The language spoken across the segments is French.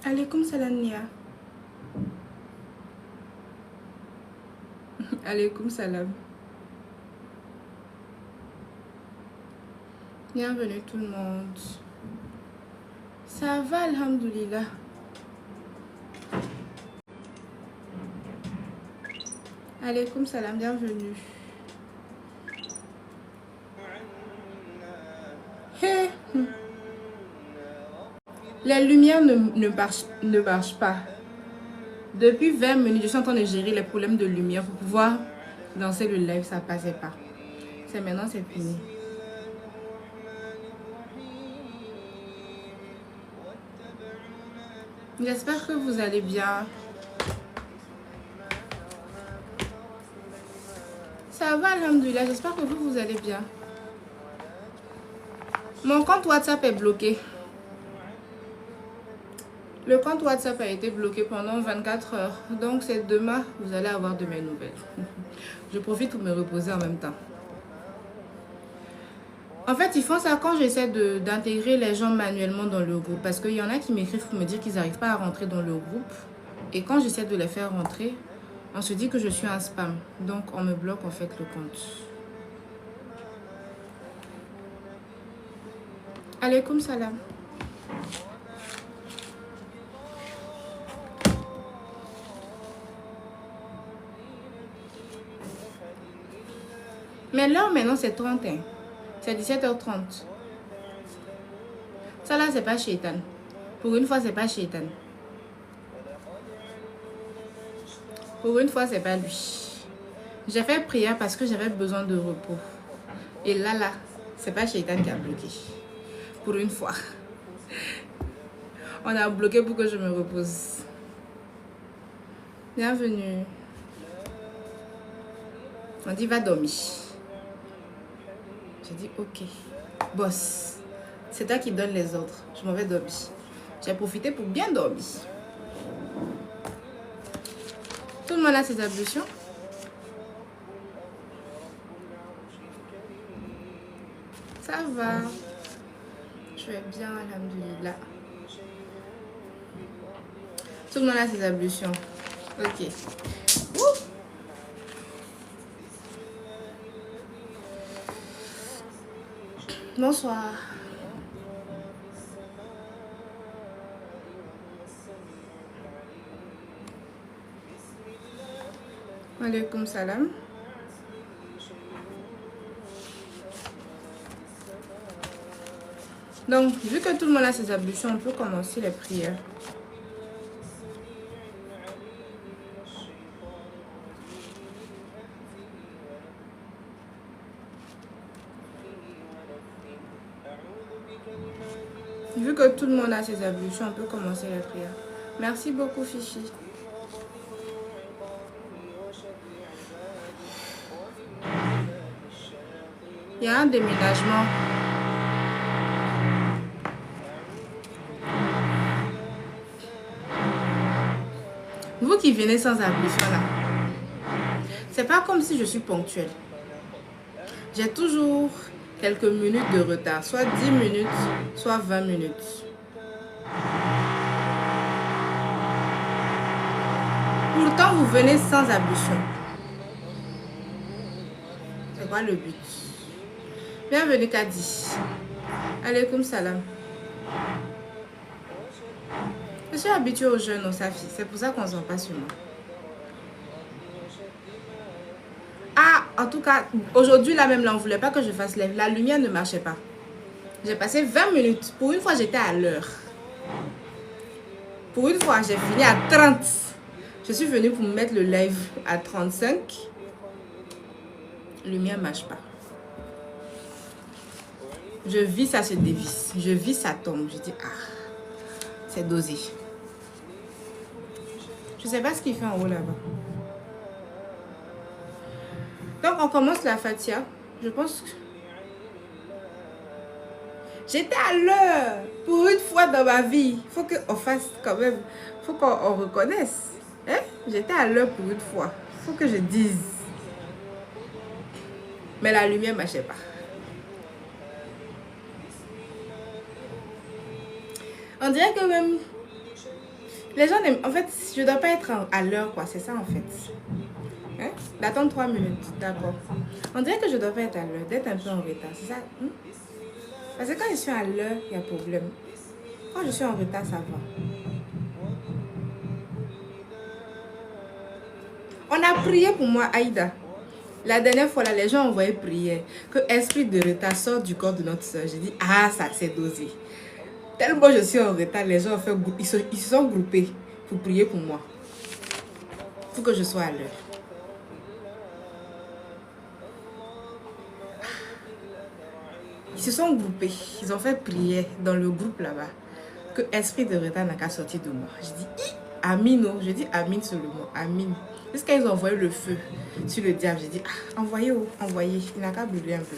Alaikum salam Nia. Alaikum salam. Bienvenue tout le monde. Ça va, alhamdoulilah. Alaikum salam, bienvenue. Hey. Les lumières ne marchent pas. Depuis 20 minutes, je suis en train de gérer les problèmes de lumière pour pouvoir lancer le live, ça passait pas. C'est maintenant, c'est fini. J'espère que vous allez bien. Ça va, alhamdoulilah. J'espère que vous allez bien. Mon compte WhatsApp est bloqué. Le compte WhatsApp a été bloqué pendant 24 heures. Donc, c'est demain, vous allez avoir de mes nouvelles. Je profite pour me reposer en même temps. En fait, ils font ça quand j'essaie d'intégrer les gens manuellement dans le groupe. Parce qu'il y en a qui m'écrivent pour me dire qu'ils n'arrivent pas à rentrer dans le groupe. Et quand j'essaie de les faire rentrer, on se dit que je suis un spam. Donc, on me bloque en fait le compte. Alaikum salam. Mais l'heure maintenant, c'est 31. C'est 17h30. Ça là, c'est pas Shaitan. Pour une fois, c'est pas Shaitan. Pour une fois, c'est pas lui. J'ai fait prière parce que j'avais besoin de repos. Et là, c'est pas Shaitan qui a bloqué. Pour une fois. On a bloqué pour que je me repose. Bienvenue. On dit va dormir. J'ai dit ok. Boss, c'est toi qui donne les ordres. Je m'en vais dormir. J'ai profité pour bien dormir. Tout le monde a ses ablutions. Ça va. Je vais bien, alhamdoulilah. Tout le monde a ses ablutions. Ok. Ouh. Bonsoir. Alaikum salam. Donc, vu que tout le monde a ses ablutions, on peut commencer les prières. Vu que tout le monde a ses ablutions, on peut commencer les prières. Merci beaucoup, Fifi. Il y a un déménagement. Vous qui venez sans ablution là, c'est pas comme si je suis ponctuelle. J'ai toujours quelques minutes de retard, soit 10 minutes, soit 20 minutes. Pourtant, vous venez sans ablution. C'est quoi le but? Bienvenue, Kadi. Alaikum salam. Je suis habituée aux jeunes, aux Safi. C'est pour ça qu'on ne sent pas sur moi. Ah, en tout cas, aujourd'hui, là même, là, on ne voulait pas que je fasse live. La lumière ne marchait pas. J'ai passé 20 minutes. Pour une fois, j'étais à l'heure. Pour une fois, j'ai fini à 30. Je suis venue pour me mettre le live à 35. La lumière ne marche pas. Je vis, ça se dévisse. Je vis, ça tombe. Je dis, ah, c'est dosé. Je ne sais pas ce qu'il fait en haut là-bas. Donc, on commence la Fatia. Je pense que... J'étais à l'heure. Pour une fois dans ma vie. Il faut qu'on fasse quand même... Il faut qu'on reconnaisse. Hein? J'étais à l'heure pour une fois. Il faut que je dise. Mais la lumière ne marchait pas. On dirait que même... Les gens aiment... En fait, je dois pas être à l'heure, quoi. C'est ça, en fait. Hein? D'attendre 3 minutes. D'accord. On dirait que je dois pas être à l'heure. D'être un peu en retard. C'est ça? Parce que quand je suis à l'heure, il y a problème. Quand je suis en retard, ça va. On a prié pour moi, Aïda. La dernière fois, là, les gens envoyaient prier que esprit de retard sorte du corps de notre soeur. J'ai dit, ah, ça c'est dosé. Tellement je suis en retard, les gens ont fait, ils se sont groupés pour prier pour moi. Il faut que je sois à l'heure. Ils se sont groupés, ils ont fait prier dans le groupe là-bas que esprit de retard n'a qu'à sortir de moi. Je dis, Amine, je dis Amine seulement, Amine. Jusqu'à ils ont envoyé le feu sur le diable. J'ai dit, ah, envoyez, envoyez. Il n'a qu'à brûler un peu.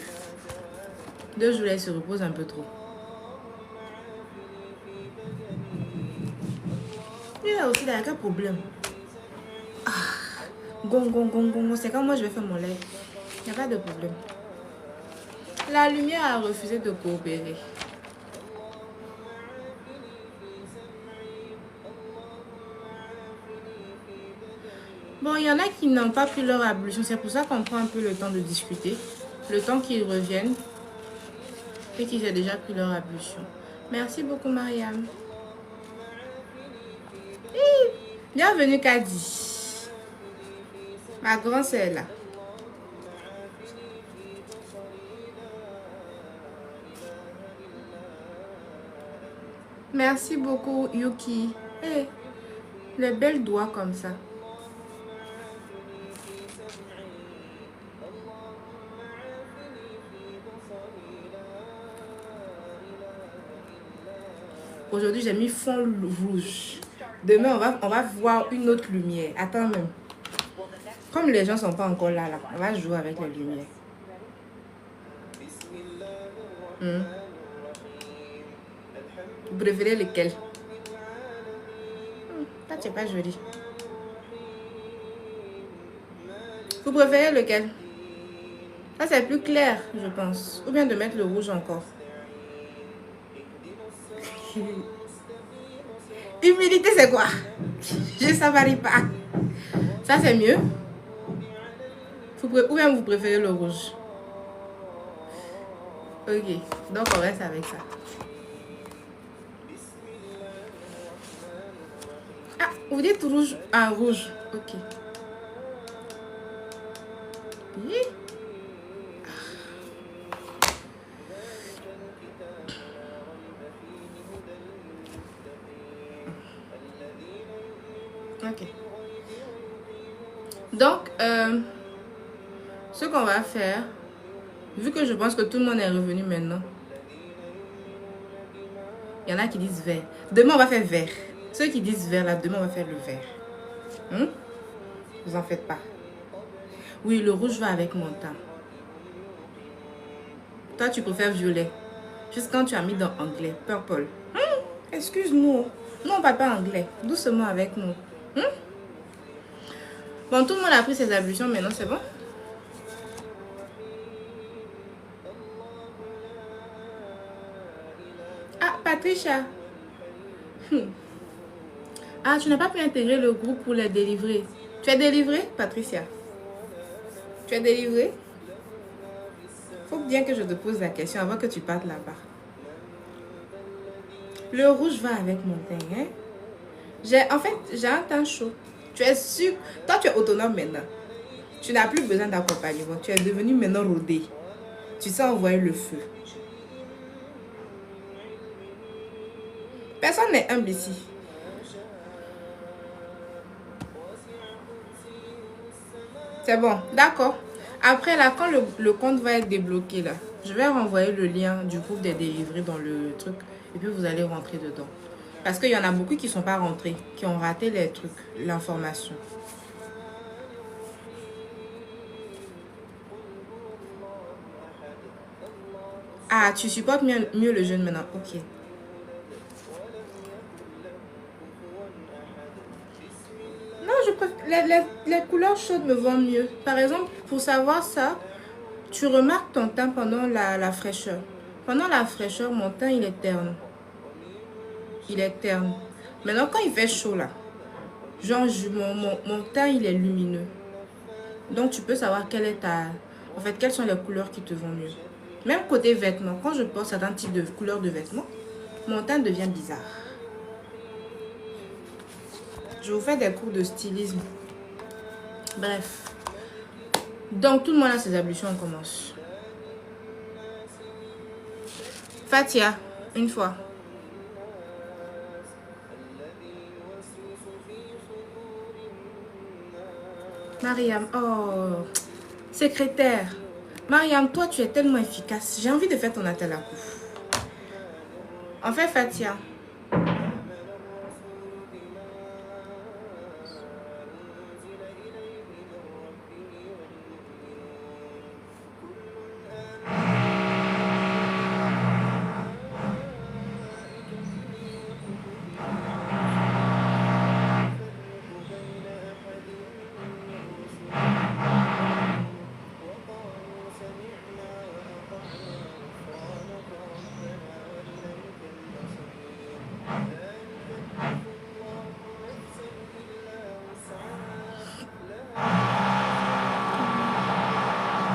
2 jours là, il se repose un peu trop. Lui là aussi, il a quel problème? Ah, gong, c'est quand moi je vais faire mon lait. Il n'y a pas de problème. La lumière a refusé de coopérer. Bon, il y en a qui n'ont pas pris leur ablution. C'est pour ça qu'on prend un peu le temps de discuter. Le temps qu'ils reviennent. Et qu'ils aient déjà pris leur ablution. Merci beaucoup, Mariam. Bienvenue, Kadi. Ma grande sœur est là. Merci beaucoup, Yuki. Hey, les belles doigts comme ça. Aujourd'hui, j'ai mis fond rouge. Demain, on va voir une autre lumière. Attends même. Comme les gens ne sont pas encore là, on va jouer avec les lumières. Vous préférez lequel? Là, tu n'es pas joli. Vous préférez lequel? Ça, c'est plus clair, je pense. Ou bien de mettre le rouge encore. Humilité, c'est quoi? Je ne savais pas. Ça, c'est mieux. Ou bien vous préférez le rouge? Ok, donc on reste avec ça. Ah, vous dites rouge? Ah, rouge. Ok. Oui. Ok. Donc, ce qu'on va faire, vu que je pense que tout le monde est revenu maintenant, il y en a qui disent vert. Demain, on va faire vert. Ceux qui disent vert, là, demain, on va faire le vert. Vous en faites pas. Oui, le rouge va avec mon teint. Toi, tu préfères violet. Juste quand tu as mis dans anglais, purple. Excuse-nous. Non, on parle pas anglais. Doucement avec nous. Bon, tout le monde a pris ses ablutions, maintenant c'est bon? Ah, Patricia. Ah, tu n'as pas pu intégrer le groupe pour les délivrer. Tu es délivrée, Patricia? Tu es délivrée? Faut bien que je te pose la question avant que tu partes là-bas. Le rouge va avec mon teint, hein? En fait, j'ai un teint chaud. Tu es sûr? Toi, tu es autonome maintenant. Tu n'as plus besoin d'accompagnement. Tu es devenu maintenant rodé. Tu sais envoyer le feu. Personne n'est humble ici. C'est bon, d'accord. Après, là, quand le compte va être débloqué, là, je vais renvoyer le lien du groupe des délivrés dans le truc. Et puis, vous allez rentrer dedans. Parce qu'il y en a beaucoup qui ne sont pas rentrés, qui ont raté les trucs, l'information. Ah, tu supportes mieux le jeûne maintenant. Ok. Non, je préfère, les couleurs chaudes me vont mieux. Par exemple, pour savoir ça, tu remarques ton teint pendant la fraîcheur. Pendant la fraîcheur, mon teint, il est terne. il est terne. Maintenant, quand il fait chaud là, genre mon teint, il est lumineux. Donc, tu peux savoir quelle est ta... En fait, quelles sont les couleurs qui te vont mieux. Même côté vêtements, quand je porte certains types de couleurs de vêtements, mon teint devient bizarre. Je vous fais des cours de stylisme. Bref. Donc, tout le monde a ses ablutions, on commence. Fatia, une fois. Mariam, oh, secrétaire. Mariam, toi, tu es tellement efficace. J'ai envie de faire ton attel à coup. En fait, Fatia.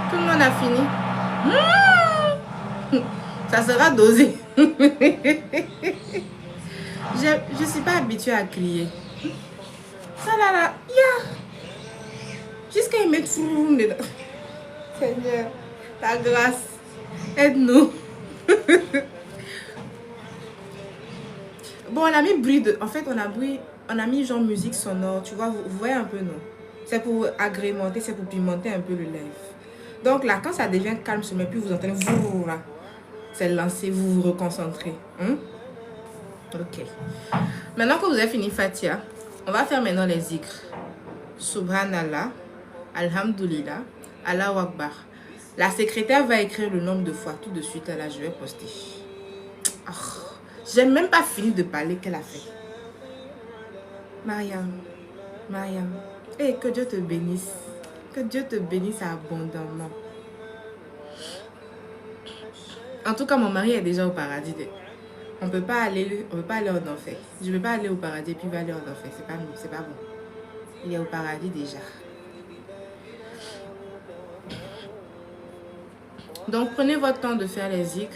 Tout le monde a fini. Ça sera dosé. Je ne suis pas habituée à crier. Ça là là, yeah. Jusqu'à y mettre fou dedans. Seigneur, ta grâce, aide-nous. Bon, on a mis bruit de... En fait, on a mis genre musique sonore, tu vois, vous voyez un peu, non? C'est pour agrémenter, c'est pour pimenter un peu le live. Donc là, quand ça devient calme, mais puis vous entendez... C'est lancé, vous vous reconcentrez. Hein? Ok. Maintenant que vous avez fini Fatia, on va faire maintenant les zikrs. Subhanallah, Alhamdulillah, Allahu Akbar. La secrétaire va écrire le nombre de fois. Tout de suite, là, je vais poster. Oh, j'ai même pas fini de parler qu'elle a fait. Mariam, Mariam. Et que Dieu te bénisse. Que Dieu te bénisse abondamment. En tout cas, mon mari est déjà au paradis. On peut pas aller en enfer. Je ne vais pas aller au paradis puis il va aller en enfer. C'est pas bon. Il est au paradis déjà. Donc, prenez votre temps de faire les zikrs.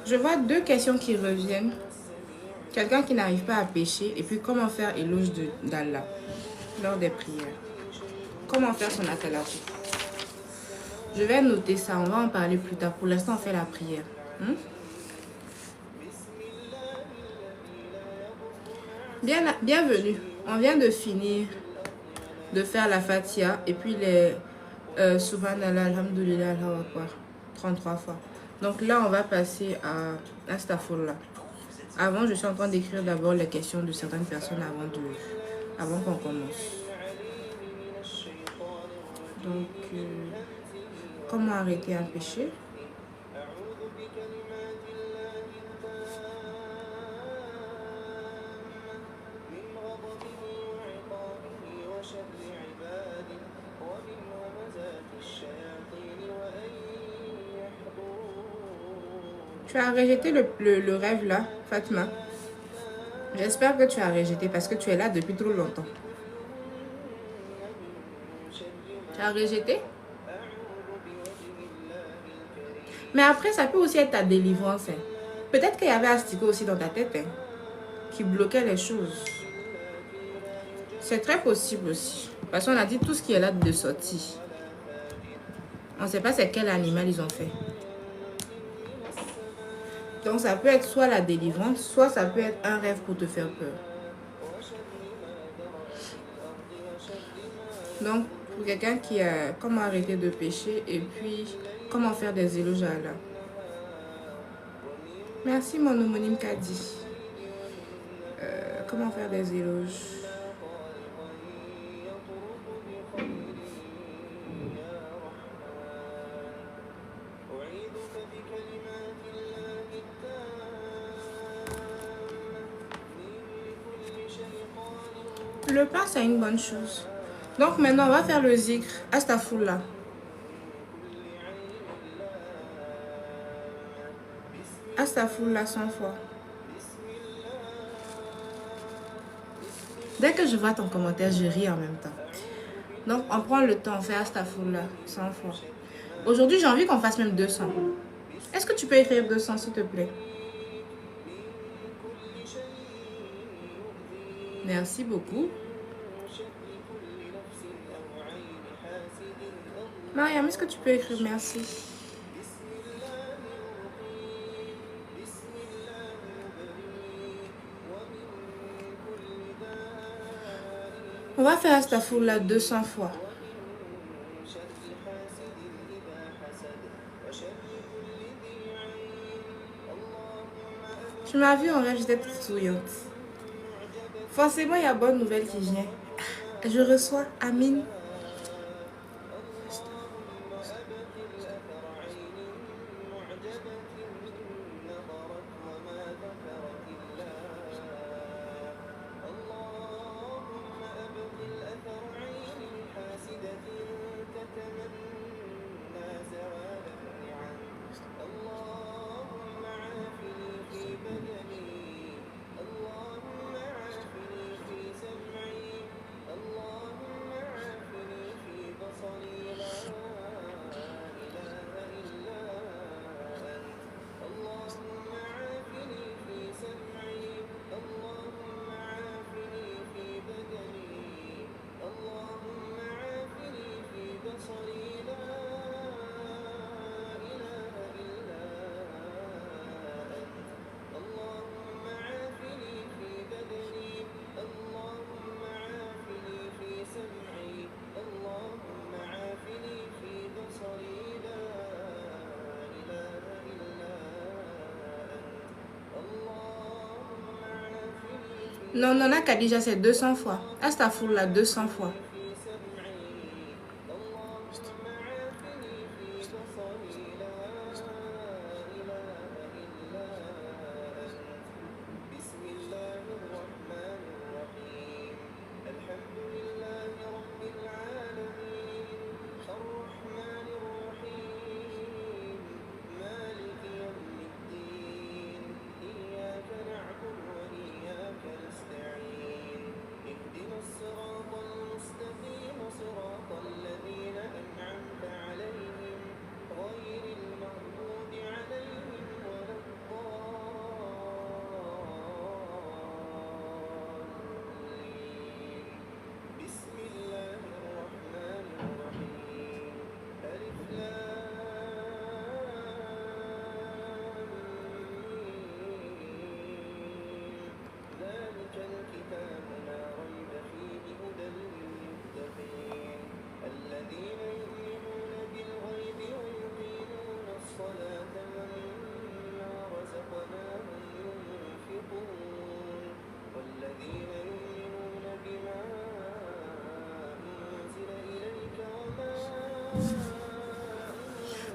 Je vois deux questions qui reviennent. Quelqu'un qui n'arrive pas à pécher et puis comment faire éloge d'Allah lors des prières. Comment faire son atala. Je vais noter ça, on va en parler plus tard. Pour l'instant, on fait la prière. Bienvenue. On vient de finir de faire la Fatiha et puis les Subhanallah, Alhamdulillah, Allahu Akbar 33 fois. Donc là, on va passer à Astaghfirullah. Avant, je suis en train d'écrire d'abord les questions de certaines personnes avant qu'on commence. Donc, comment arrêter un péché? Tu as rejeté le rêve là, Fatma. J'espère que tu as rejeté parce que tu es là depuis trop longtemps. Tu as rejeté? Mais après, ça peut aussi être ta délivrance. Hein. Peut-être qu'il y avait Astika aussi dans ta tête hein, qui bloquait les choses. C'est très possible aussi. Parce qu'on a dit tout ce qui est là de sortie. On ne sait pas c'est quel animal ils ont fait. Donc ça peut être soit la délivrance, soit ça peut être un rêve pour te faire peur. Donc pour quelqu'un qui a comment arrêter de pécher et puis comment faire des éloges à Allah. Merci mon homonyme Kadi. Comment faire des éloges? Le pain, c'est une bonne chose. Donc maintenant, on va faire le zikr. Astaghfirullah. Astaghfirullah 100 fois. Dès que je vois ton commentaire, je ris en même temps. Donc, on prend le temps, on fait Astaghfirullah 100 fois. Aujourd'hui, j'ai envie qu'on fasse même 200. Est-ce que tu peux écrire 200, s'il te plaît? Merci beaucoup. Mariam, est-ce que tu peux écrire merci? On va faire Astaghfirullah 200 fois. Tu m'as vu en rêve, j'étais toute souriante. Forcément, il y a bonne nouvelle qui vient. Je reçois Amine. Non, non, là, Khadija, c'est 200 fois. Astaghfirullah 200 fois.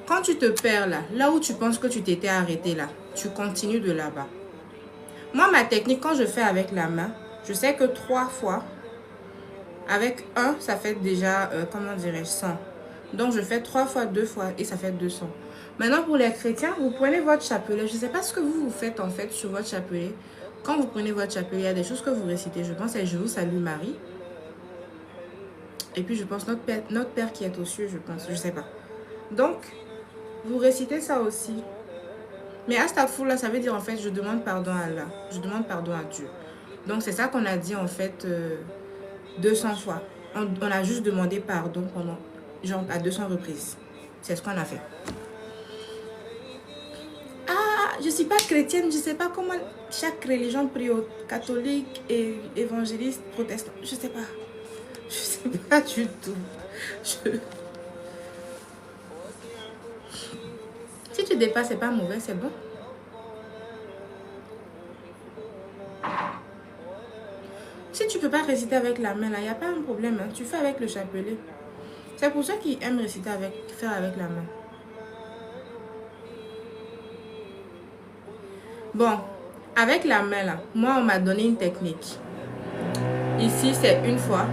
Quand tu te perds là, là où tu penses que tu t'étais arrêté là, tu continues de là-bas. Moi, ma technique, quand je fais avec la main, je sais que 3 fois, avec 1, ça fait déjà, comment dirais-je, 100. Donc, je fais 3 fois, 2 fois et ça fait 200. Maintenant, pour les chrétiens, vous prenez votre chapelet. Je ne sais pas ce que vous faites en fait sur votre chapelet. Quand vous prenez votre chapelet, il y a des choses que vous récitez. Je pense que je vous salue Marie. Et puis je pense notre père qui est aux cieux, je pense. Je ne sais pas. Donc, vous récitez ça aussi. Mais Astaghfirullah, ça veut dire en fait, je demande pardon à Allah. Je demande pardon à Dieu. Donc, c'est ça qu'on a dit en fait 200 fois. On a juste demandé pardon pendant, genre, à 200 reprises. C'est ce qu'on a fait. Ah, je ne suis pas chrétienne, je ne sais pas comment chaque religion prie, catholique et évangéliste, protestant. Je ne sais pas. Je ne sais pas du tout. Si tu dépasses, c'est pas mauvais, c'est bon. Si tu peux pas réciter avec la main, là, il n'y a pas un problème. Hein. Tu fais avec le chapelet. C'est pour ceux qui aiment réciter faire avec la main. Bon, avec la main, là, moi, on m'a donné une technique. Ici, c'est une fois.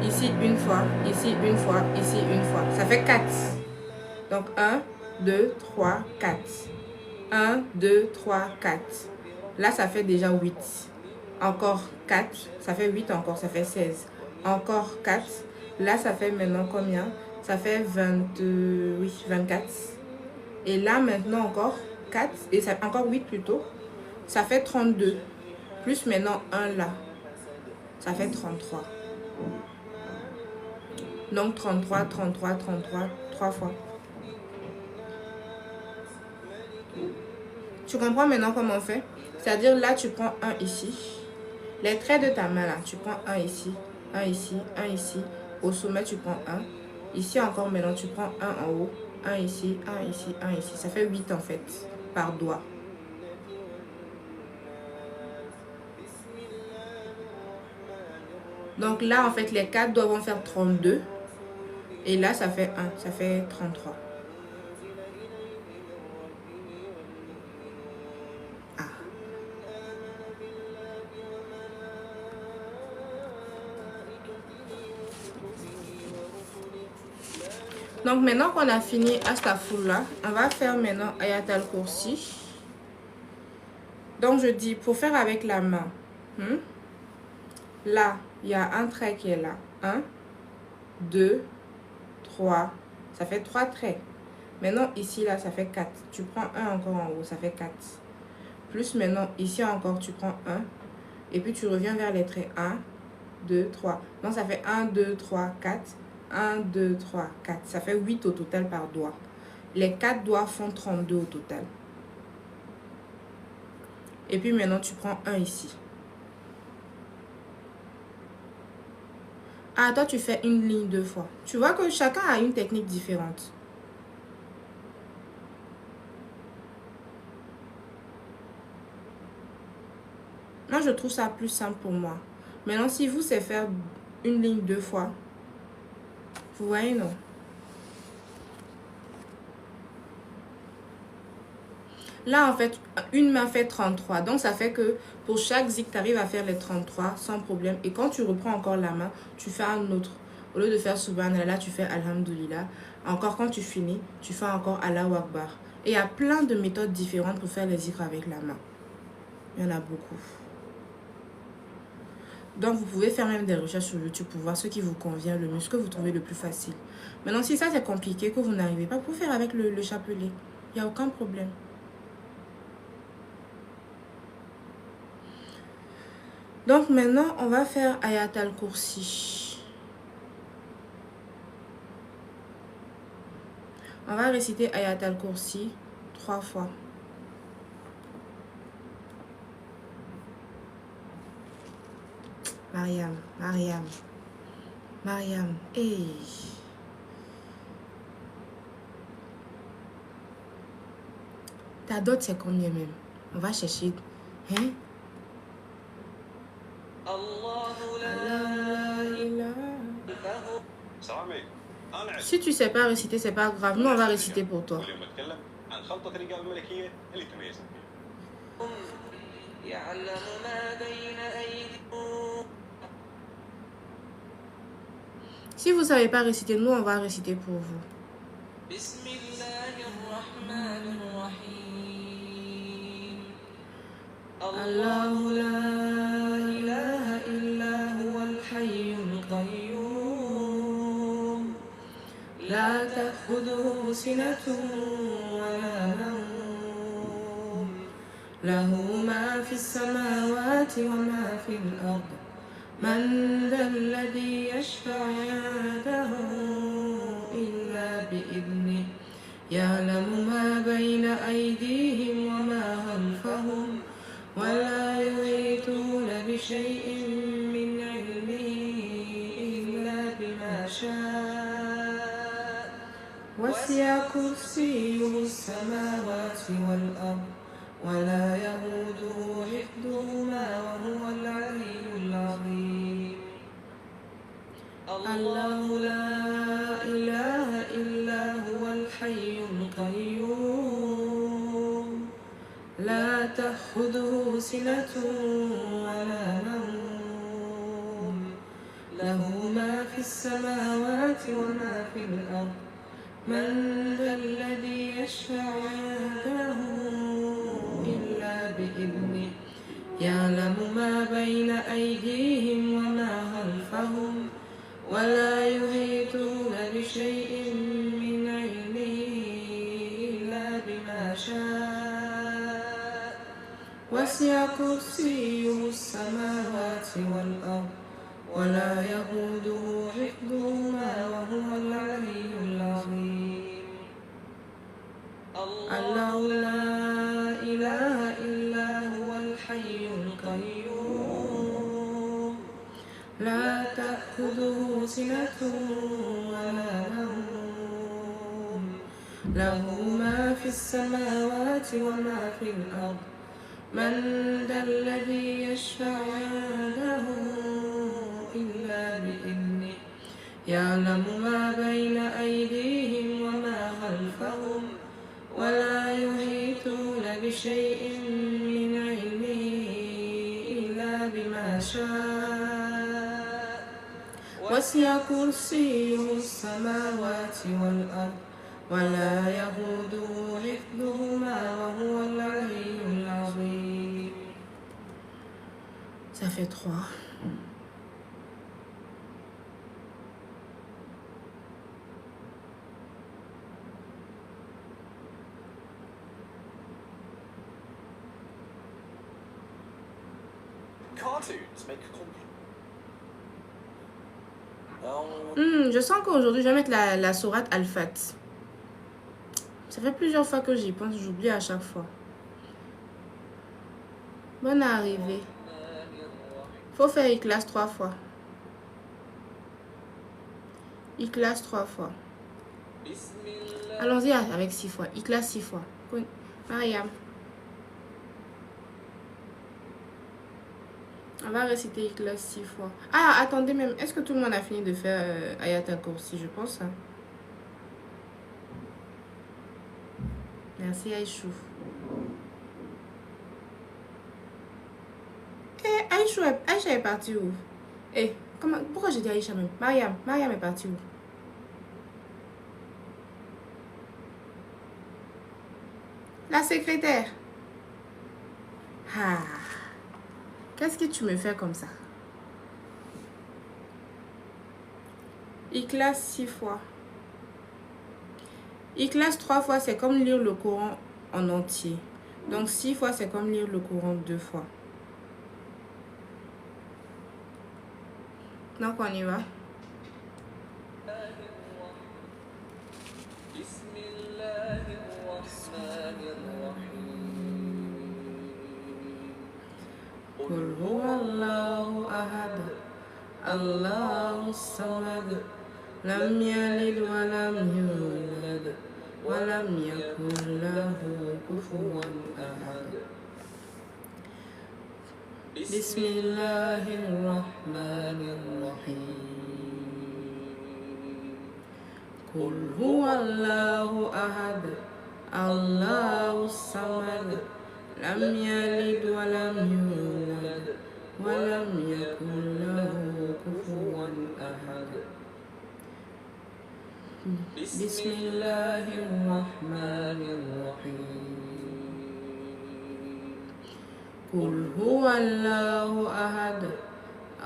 Ici, une fois. Ici, une fois. Ici, une fois. Ça fait 4. Donc, 1, 2, 3, 4. 1, 2, 3, 4. Là, ça fait déjà 8. Encore 4. Ça fait 8 encore. Ça fait 16. Encore 4. Là, ça fait maintenant combien? Ça fait 20, oui, 24. Et là, maintenant, encore 4. Et ça, encore 8 plutôt. Ça fait 32. Plus maintenant 1 là. Ça fait 33. Donc 33, 33, 33, 3 fois. Tu comprends maintenant comment on fait? C'est-à-dire là, tu prends 1 ici. Les traits de ta main là, tu prends 1 ici, 1 ici, 1 ici. Au sommet, tu prends 1. Ici encore maintenant, tu prends 1 en haut. 1 ici, 1 ici, 1 ici. Ça fait 8 en fait, par doigt. Donc là, en fait, les 4 doivent faire 32. Et là, ça fait 1, ça fait 33. Ah. Donc maintenant qu'on a fini Astaghfirullah, on va faire maintenant Ayat al-Kursi. Donc je dis, pour faire avec la main, là, il y a un trait qui est là. 1, 2, 3. Ça fait 3 traits. Maintenant, ici, là, ça fait 4. Tu prends 1 encore en haut, ça fait 4. Plus maintenant, ici encore, tu prends 1. Et puis, tu reviens vers les traits 1, 2, 3. Donc, ça fait 1, 2, 3, 4. 1, 2, 3, 4. Ça fait 8 au total par doigt. Les 4 doigts font 32 au total. Et puis maintenant, tu prends 1 ici. Ah, toi, tu fais une ligne 2 fois. Tu vois que chacun a une technique différente. Moi, je trouve ça plus simple pour moi. Maintenant, si vous savez faire une ligne 2 fois, vous voyez, non? Là, en fait, une main fait 33. Donc, ça fait que pour chaque zik, tu arrives à faire les 33 sans problème. Et quand tu reprends encore la main, tu fais un autre. Au lieu de faire Subhanallah, tu fais Alhamdulillah. Encore quand tu finis, tu fais encore Allahu Akbar. Et il y a plein de méthodes différentes pour faire les zikrs avec la main. Il y en a beaucoup. Donc, vous pouvez faire même des recherches sur YouTube pour voir ce qui vous convient le mieux, ce que vous trouvez le plus facile. Maintenant, si ça c'est compliqué, que vous n'arrivez pas, vous pouvez faire avec le chapelet. Il n'y a aucun problème. Donc maintenant, on va faire Ayat al-Kursi. On va réciter Ayat al-Kursi 3 fois. Mariam, Mariam, Mariam, hey. Ta dot c'est combien même? On va chercher. Hein? Si tu sais pas réciter, c'est pas grave. Nous, on va réciter pour toi. Si vous savez pas réciter, nous, on va réciter pour vous. الله لا إله إلا هو الحي القيوم لا تأخذه سنة ولا نوم له ما في السماوات وما في الأرض من ذا الذي يشفع عنده إلا بإذنه يعلم ما بين أيديهم وما خلفهم ولا يحيطون بشيء من علمه إلا بما شاء وسع كرسيه السماوات والأرض ولا يئوده حفظهما وهو العلي العظيم الله لا إله إلا هو الحي القيوم لا تأخذه سنة ولا نوم له ما في السماوات وما في الأرض من ذا الذي يشفع عنده إلا بإذنه يعلم ما بين أيديهم وما خلفهم ولا يحيطون بشيء من علمه إلا بما شاء وسع كرسيه السماوات والأرض ولا يئوده حفظهما وهو العلي العظيم الله لا إله إلا هو الحي القيوم لا تأخذه سنة ولا نوم له ما في السماوات وما في الأرض من ذا الذي يشفع عنده إلا بإذنه يعلم ما بين أيديهم وما خلفهم ولا يحيطون بشيء من علمه إلا بما شاء وسع كرسيه السماوات والأرض ولا يئوده حفظهما وهو العلي العظيم. Ça fait 3. Je sens qu'aujourd'hui, je vais mettre la sourate Al-Fat. Ça fait plusieurs fois que j'y pense, j'oublie à chaque fois. Bonne arrivée. Faut faire Ikhlas 3 fois. Ikhlas 3 fois. Allons-y avec 6 fois. Ikhlas 6 fois. Mariam. On va réciter Ikhlas 6 fois. Ah, attendez même. Est-ce que tout le monde a fini de faire Ayat al-Kursi? Je pense. Hein? Merci Aïchou. Aïcha est partie où? Pourquoi j'ai dit Aïcha même? Mariam est partie où? La secrétaire. Ah. Qu'est-ce que tu me fais comme ça? Ikhlas 6 fois. Ikhlas 3 fois, c'est comme lire le Coran en entier. Donc 6 fois, c'est comme lire le Coran 2 fois. Donc on y va. قل هو الله أحد الله الصمد لم يلد ولم يولد ولم يكن له كفوا أحد بسم الله الرحمن الرحيم قل هو الله أحد الله الصمد لم يلد ولم يولد ولم يكن له كفوا أحد بسم الله الرحمن الرحيم قل هو الله أحد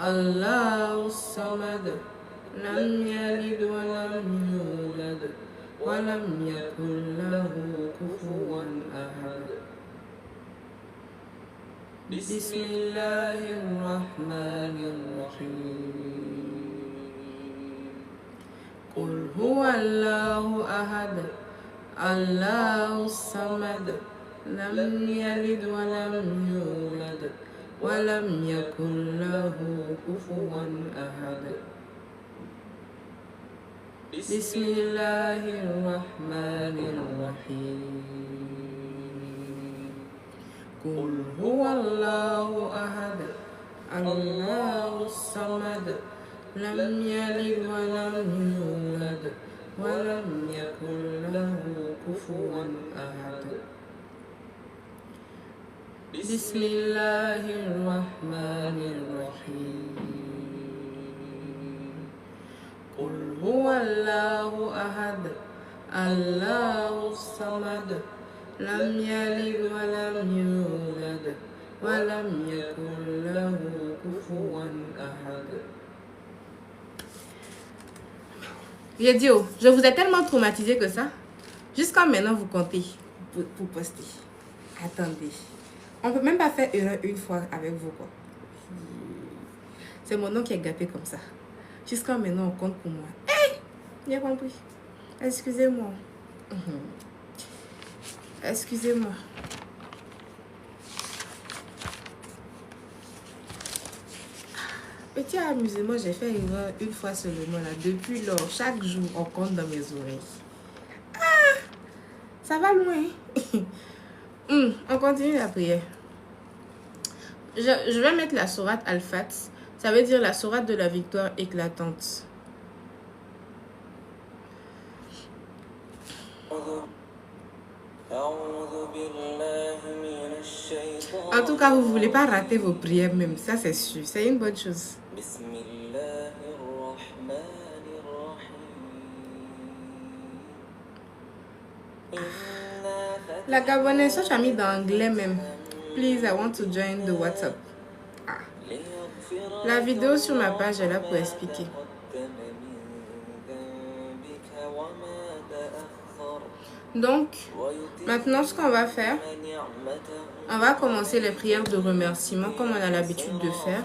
الله الصمد لم يلد ولم يولد ولم يكن له كفوا أحد بسم الله الرحمن الرحيم قل هو الله أحد الله الصمد لم يلد ولم يولد ولم يكن له كفوا أحد بسم الله الرحمن الرحيم قل هو الله أحد الله الصمد لم يلد ولم يولد ولم يكن له كفوا أحد بسم الله الرحمن الرحيم قل هو الله أحد الله الصمد لم يلد ولم يولد ولم يكن له كفوا أحد. J'ai dit, oh, je vous ai tellement traumatisé que ça. Jusqu'à maintenant, vous comptez pour poster. Attendez. On ne peut même pas faire erreur une fois avec vous, quoi. C'est mon nom qui est gâté comme ça. Jusqu'à maintenant, on compte pour moi. Hey! Bien compris. Excusez-moi. Excusez-moi. Petit amusement, j'ai fait erreur une fois seulement là. Depuis lors, chaque jour, on compte dans mes oreilles. Ah! Ça va loin. On continue la prière. Je vais mettre la sourate Al-Fat. Ça veut dire la sourate de la victoire éclatante. En tout cas, vous ne voulez pas rater vos prières même. Ça, c'est sûr. C'est une bonne chose. La Gabonaise, tu as mis dans l'anglais même. Please, I want to join the WhatsApp. Ah. La vidéo sur ma page est là pour expliquer. Donc, maintenant, ce qu'on va faire, on va commencer les prières de remerciement comme on a l'habitude de faire.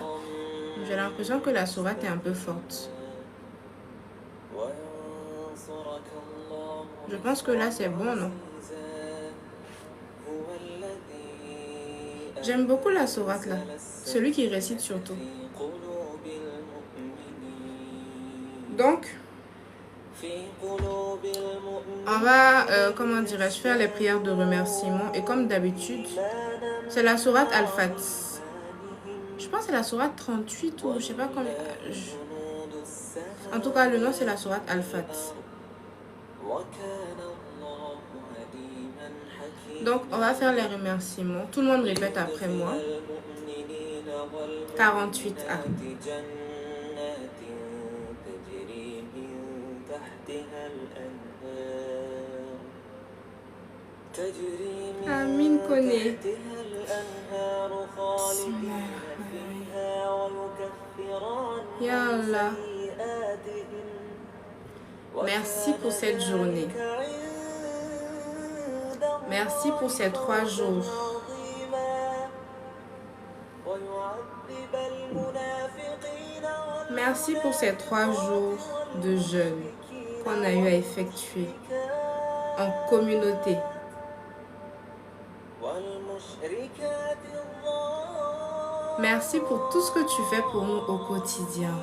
J'ai l'impression que la sourate est un peu forte. Je pense que là, c'est bon, non? J'aime beaucoup la sourate là. Celui qui récite surtout. Donc, on va, comment dirais-je, faire les prières de remerciement. Et comme d'habitude, c'est la sourate Al-Fat. Je pense que c'est la sourate 38 ou je sais pas combien. En tout cas, le nom, c'est la sourate Al-Fat. Donc, on va faire les remerciements. Tout le monde répète après moi. 48A. Amin connaît. Ya Allah. Merci pour cette journée. Merci pour ces 3 jours. Merci pour ces 3 jours de jeûne qu'on a eu à effectuer en communauté. Merci pour tout ce que tu fais pour nous au quotidien.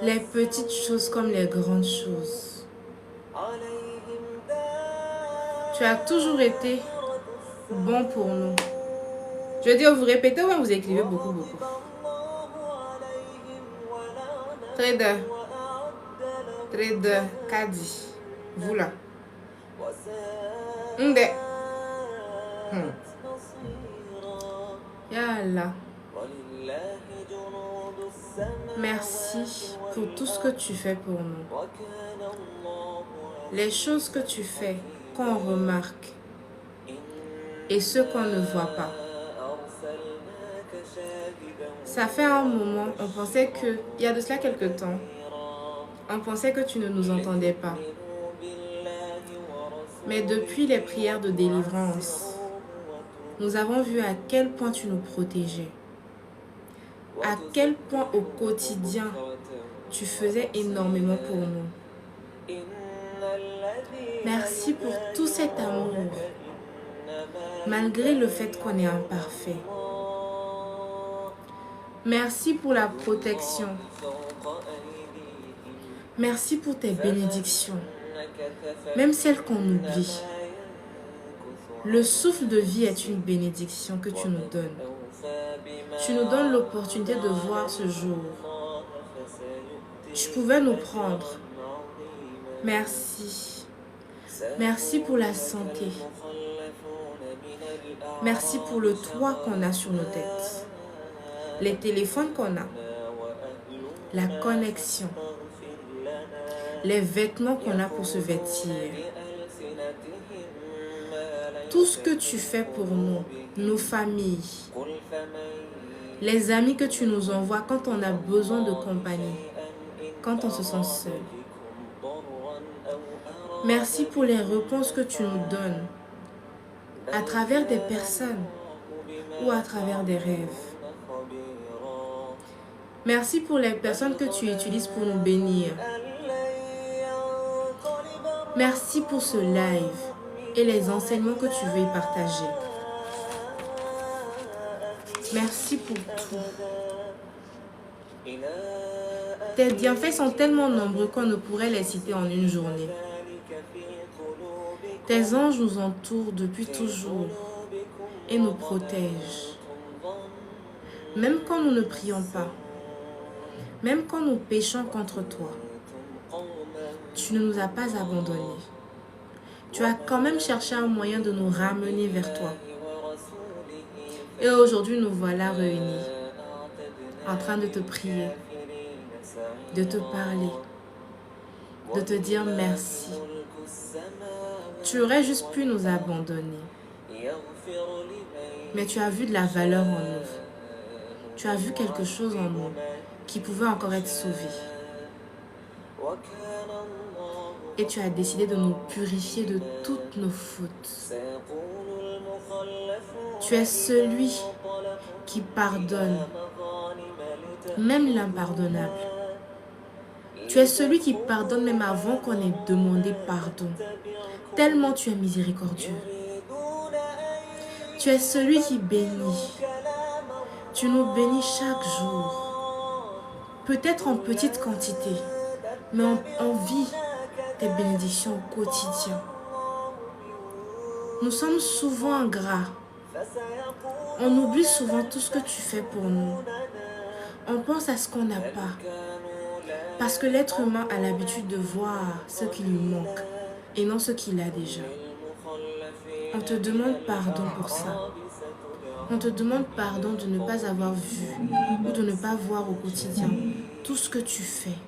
Les petites choses comme les grandes choses. Tu as toujours été bon pour nous. Je veux dire, vous répétez ou vous écrivez beaucoup. Trader, Kadi, vous là. Ya Allah. Merci pour tout ce que tu fais pour nous. Les choses que tu fais, qu'on remarque. et ceux qu'on ne voit pas. Ça fait un moment, on pensait que, il y a de cela quelque temps, on pensait que tu ne nous entendais pas. Mais depuis les prières de délivrance, nous avons vu à quel point tu nous protégeais. À quel point au quotidien, tu faisais énormément pour nous. Merci pour tout cet amour, malgré le fait qu'on est imparfait. Merci pour la protection. Merci pour tes bénédictions, même celles qu'on oublie. Le souffle de vie est une bénédiction que tu nous donnes. Tu nous donnes l'opportunité de voir ce jour. Tu pouvais nous prendre. Merci. Merci pour la santé. Merci pour le toit qu'on a sur nos têtes. Les téléphones qu'on a. La connexion. Les vêtements qu'on a pour se vêtir. Tout ce que tu fais pour nous, nos familles, les amis que tu nous envoies quand on a besoin de compagnie, quand on se sent seul. Merci pour les réponses que tu nous donnes à travers des personnes ou à travers des rêves. Merci pour les personnes que tu utilises pour nous bénir. Merci pour ce live et les enseignements que tu veux y partager. Merci pour tout. Tes bienfaits sont tellement nombreux qu'on ne pourrait les citer en une journée. Tes anges nous entourent depuis toujours et nous protègent. Même quand nous ne prions pas, même quand nous péchons contre toi, tu ne nous as pas abandonnés. Tu as quand même cherché un moyen de nous ramener vers toi. Et aujourd'hui, nous voilà réunis, en train de te prier, de te parler, de te dire merci. Tu aurais juste pu nous abandonner. Mais tu as vu de la valeur en nous. Tu as vu quelque chose en nous qui pouvait encore être sauvé. Et tu as décidé de nous purifier de toutes nos fautes. Tu es celui qui pardonne, même l'impardonnable. Tu es celui qui pardonne même avant qu'on ait demandé pardon. Tellement tu es miséricordieux. Tu es celui qui bénit. Tu nous bénis chaque jour. Peut-être en petite quantité, mais on vit tes bénédictions au quotidien. Nous sommes souvent ingrats. On oublie souvent tout ce que tu fais pour nous. On pense à ce qu'on n'a pas. Parce que l'être humain a l'habitude de voir ce qui lui manque et non ce qu'il a déjà. On te demande pardon pour ça. On te demande pardon de ne pas avoir vu ou de ne pas voir au quotidien tout ce que tu fais.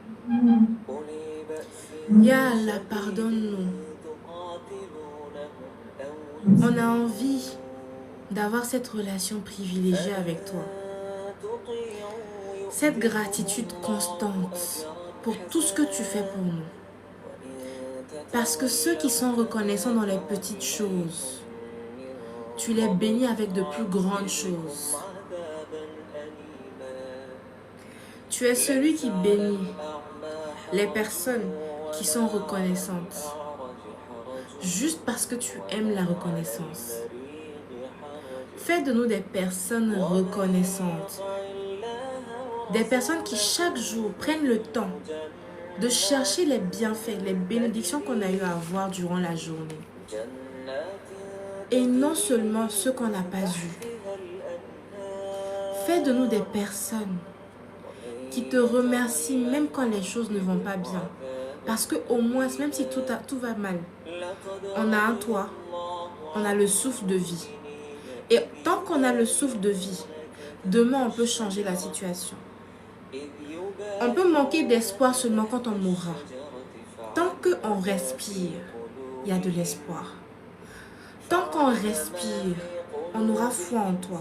Ya Allah, pardonne-nous. On a envie d'avoir cette relation privilégiée avec toi. Cette gratitude constante pour tout ce que tu fais pour nous. Parce que ceux qui sont reconnaissants dans les petites choses, tu les bénis avec de plus grandes choses. Tu es celui qui bénit les personnes qui sont reconnaissantes. Juste parce que tu aimes la reconnaissance. Fais de nous des personnes reconnaissantes. Des personnes qui chaque jour prennent le temps de chercher les bienfaits, les bénédictions qu'on a eu à avoir durant la journée. Et non seulement ceux qu'on n'a pas eus. Fais de nous des personnes qui te remercient même quand les choses ne vont pas bien. Parce qu'au moins, même si tout va mal, on a un toit, on a le souffle de vie. Et tant qu'on a le souffle de vie, demain on peut changer la situation. On peut manquer d'espoir seulement quand on mourra. Tant qu'on respire, il y a de l'espoir. Tant qu'on respire, on aura foi en toi.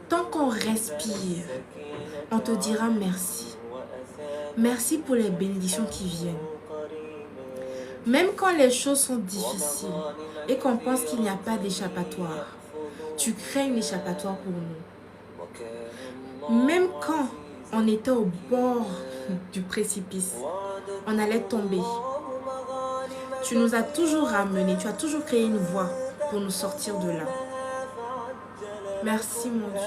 Tant qu'on respire, on te dira merci. Merci pour les bénédictions qui viennent. Même quand les choses sont difficiles et qu'on pense qu'il n'y a pas d'échappatoire, tu crées une échappatoire pour nous. Même quand on était au bord du précipice, on allait tomber. Tu nous as toujours ramenés, tu as toujours créé une voie pour nous sortir de là. Merci mon Dieu.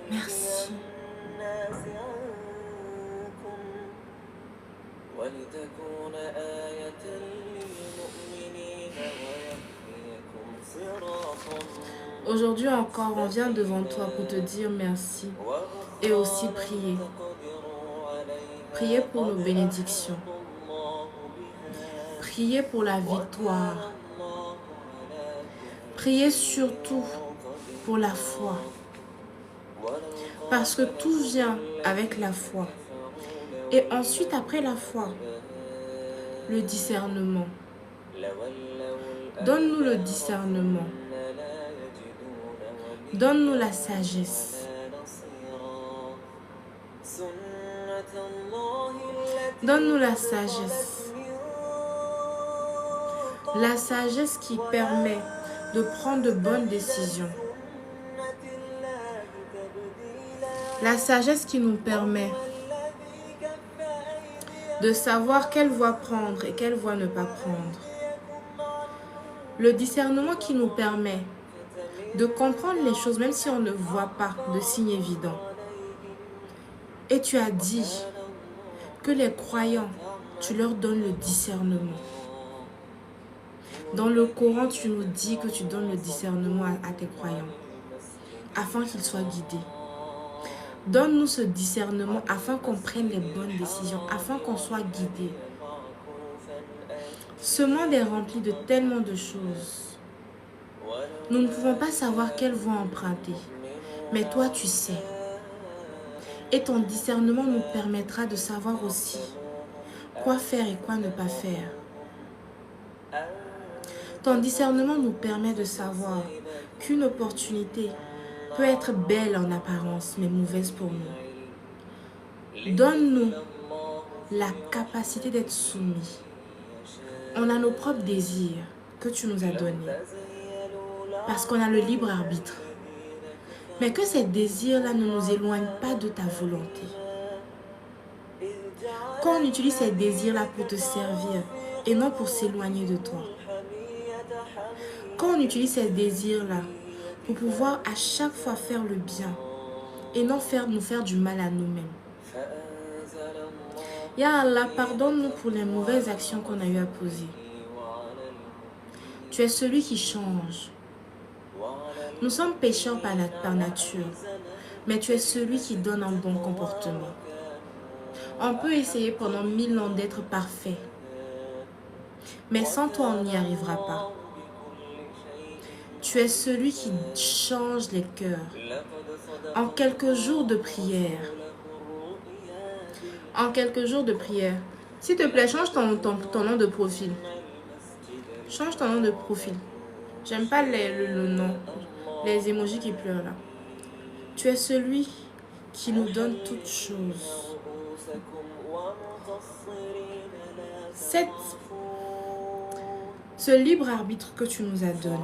Merci. Aujourd'hui encore, on vient devant toi pour te dire merci et aussi prier. Prier pour nos bénédictions. Prier pour la victoire. Priez surtout pour la foi. Parce que tout vient avec la foi. Et ensuite, après la foi, le discernement. Donne-nous le discernement. Donne-nous la sagesse. Donne-nous la sagesse. La sagesse qui permet de prendre de bonnes décisions. La sagesse qui nous permet de savoir quelle voie prendre et quelle voie ne pas prendre. Le discernement qui nous permet de comprendre les choses même si on ne voit pas de signes évidents. Et tu as dit que les croyants, tu leur donnes le discernement. Dans le Coran, tu nous dis que tu donnes le discernement à tes croyants, afin qu'ils soient guidés. Donne-nous ce discernement afin qu'on prenne les bonnes décisions, afin qu'on soit guidés. Ce monde est rempli de tellement de choses. Nous ne pouvons pas savoir quelle voie emprunter, mais toi tu sais. Et ton discernement nous permettra de savoir aussi quoi faire et quoi ne pas faire. Ton discernement nous permet de savoir qu'une opportunité peut être belle en apparence, mais mauvaise pour nous. Donne-nous la capacité d'être soumis. On a nos propres désirs que tu nous as donnés, parce qu'on a le libre arbitre. Mais que ces désirs-là ne nous éloignent pas de ta volonté. Quand on utilise ces désirs-là pour te servir et non pour s'éloigner de toi. Quand on utilise ces désirs-là pour pouvoir à chaque fois faire le bien et non nous faire du mal à nous-mêmes. Ya Allah, pardonne-nous pour les mauvaises actions qu'on a eu à poser. Tu es celui qui change. Nous sommes pécheurs par nature, mais tu es celui qui donne un bon comportement. On peut essayer pendant 1000 ans d'être parfait, mais sans toi, on n'y arrivera pas. Tu es celui qui change les cœurs. En quelques jours de prière, s'il te plaît, change ton nom de profil. Change ton nom de profil. J'aime pas le nom, les émojis qui pleurent là. Tu es celui qui nous donne toutes choses. Ce libre arbitre que tu nous as donné,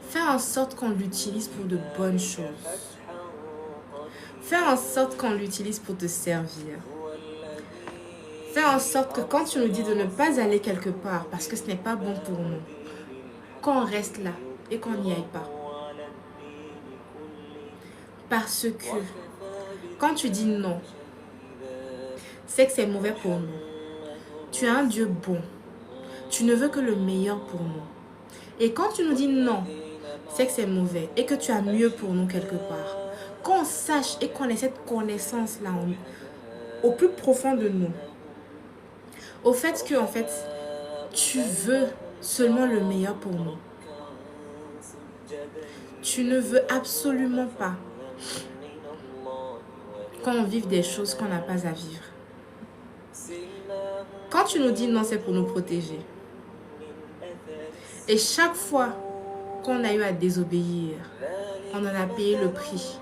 fais en sorte qu'on l'utilise pour de bonnes choses. Fais en sorte qu'on l'utilise pour te servir. Fais en sorte que quand tu nous dis de ne pas aller quelque part parce que ce n'est pas bon pour nous, qu'on reste là et qu'on n'y aille pas. Parce que quand tu dis non, c'est que c'est mauvais pour nous. Tu es un Dieu bon. Tu ne veux que le meilleur pour nous. Et quand tu nous dis non, c'est que c'est mauvais et que tu as mieux pour nous quelque part. Qu'on sache et qu'on ait cette connaissance-là au plus profond de nous. Au fait que, tu veux seulement le meilleur pour nous. Tu ne veux absolument pas qu'on vive des choses qu'on n'a pas à vivre. Quand tu nous dis non, c'est pour nous protéger. Et chaque fois qu'on a eu à désobéir, on en a payé le prix.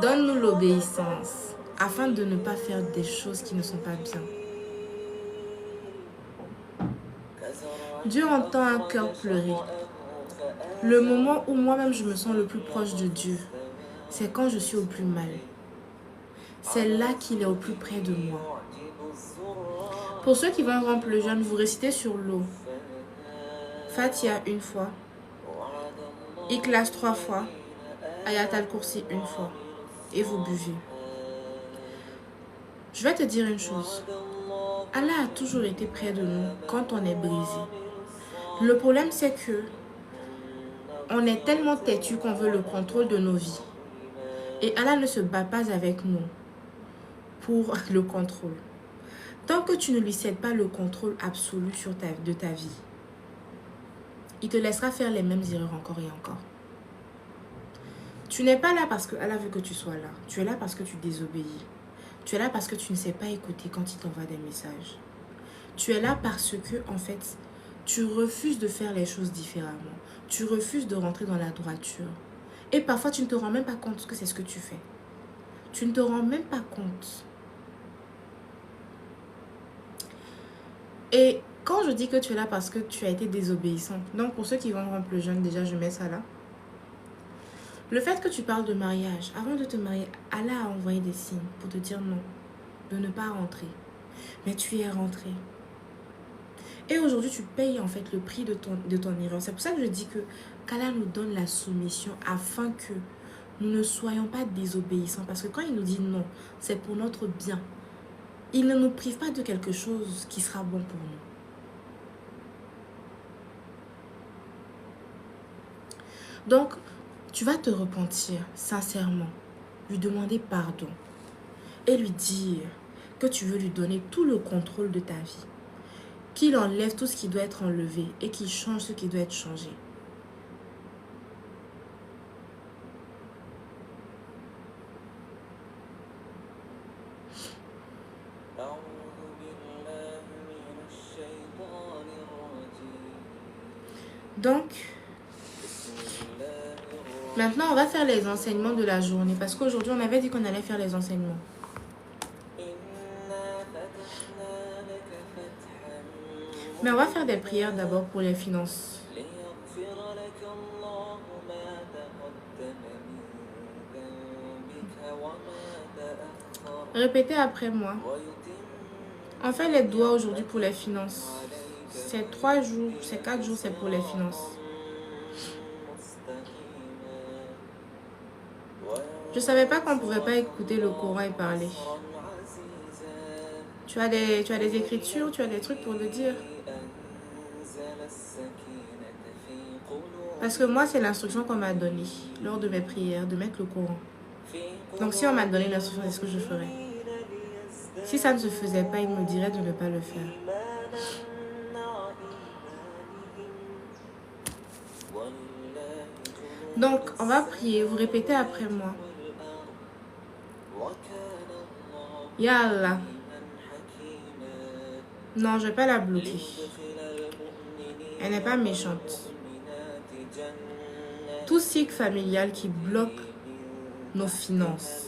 Donne-nous l'obéissance afin de ne pas faire des choses qui ne sont pas bien. Dieu entend un cœur pleurer. Le moment où moi-même je me sens le plus proche de Dieu, c'est quand je suis au plus mal. C'est là qu'il est au plus près de moi. Pour ceux qui vont rompre le jeûne, vous récitez sur l'eau. Fatiha une fois. Ikhlas 3 fois. Ayat al-Kursi une fois. Et vous buvez. Je vais te dire une chose. Allah a toujours été près de nous quand on est brisé. Le problème, c'est que on est tellement têtu qu'on veut le contrôle de nos vies. Et Allah ne se bat pas avec nous pour le contrôle. Tant que tu ne lui cèdes pas le contrôle absolu de ta vie, il te laissera faire les mêmes erreurs encore et encore. Tu n'es pas là parce que Allah veut que tu sois là. Tu es là parce que tu désobéis. Tu es là parce que tu ne sais pas écouter quand il t'envoie des messages. Tu es là parce que, en fait, tu refuses de faire les choses différemment. Tu refuses de rentrer dans la droiture. Et parfois, tu ne te rends même pas compte que c'est ce que tu fais. Tu ne te rends même pas compte. Et quand je dis que tu es là parce que tu as été désobéissante, donc pour ceux qui vont rompre le jeûne, déjà, je mets ça là. Le fait que tu parles de mariage, avant de te marier, Allah a envoyé des signes pour te dire non, de ne pas rentrer. Mais tu es rentré. Et aujourd'hui, tu payes en fait le prix de ton erreur. C'est pour ça que je dis que qu'Allah nous donne la soumission afin que nous ne soyons pas désobéissants. Parce que quand il nous dit non, c'est pour notre bien. Il ne nous prive pas de quelque chose qui sera bon pour nous. Donc, tu vas te repentir sincèrement, lui demander pardon et lui dire que tu veux lui donner tout le contrôle de ta vie. Qu'il enlève tout ce qui doit être enlevé et qu'il change ce qui doit être changé. Donc, maintenant, on va faire les enseignements de la journée parce qu'aujourd'hui, on avait dit qu'on allait faire les enseignements. Mais on va faire des prières d'abord pour les finances. Répétez après moi. On fait les doigts aujourd'hui pour les finances. C'est 3 jours, c'est 4 jours, c'est pour les finances. Je ne savais pas qu'on ne pouvait pas écouter le Coran et parler. Tu as des écritures, tu as des trucs pour le dire. Parce que moi, c'est l'instruction qu'on m'a donnée lors de mes prières, de mettre le Coran. Donc si on m'a donné l'instruction, c'est ce que je ferais. Si ça ne se faisait pas, il me dirait de ne pas le faire. Donc, on va prier. Vous répétez après moi. Ya Allah. Non, je ne vais pas la bloquer. Elle n'est pas méchante. Tout cycle familial qui bloque nos finances.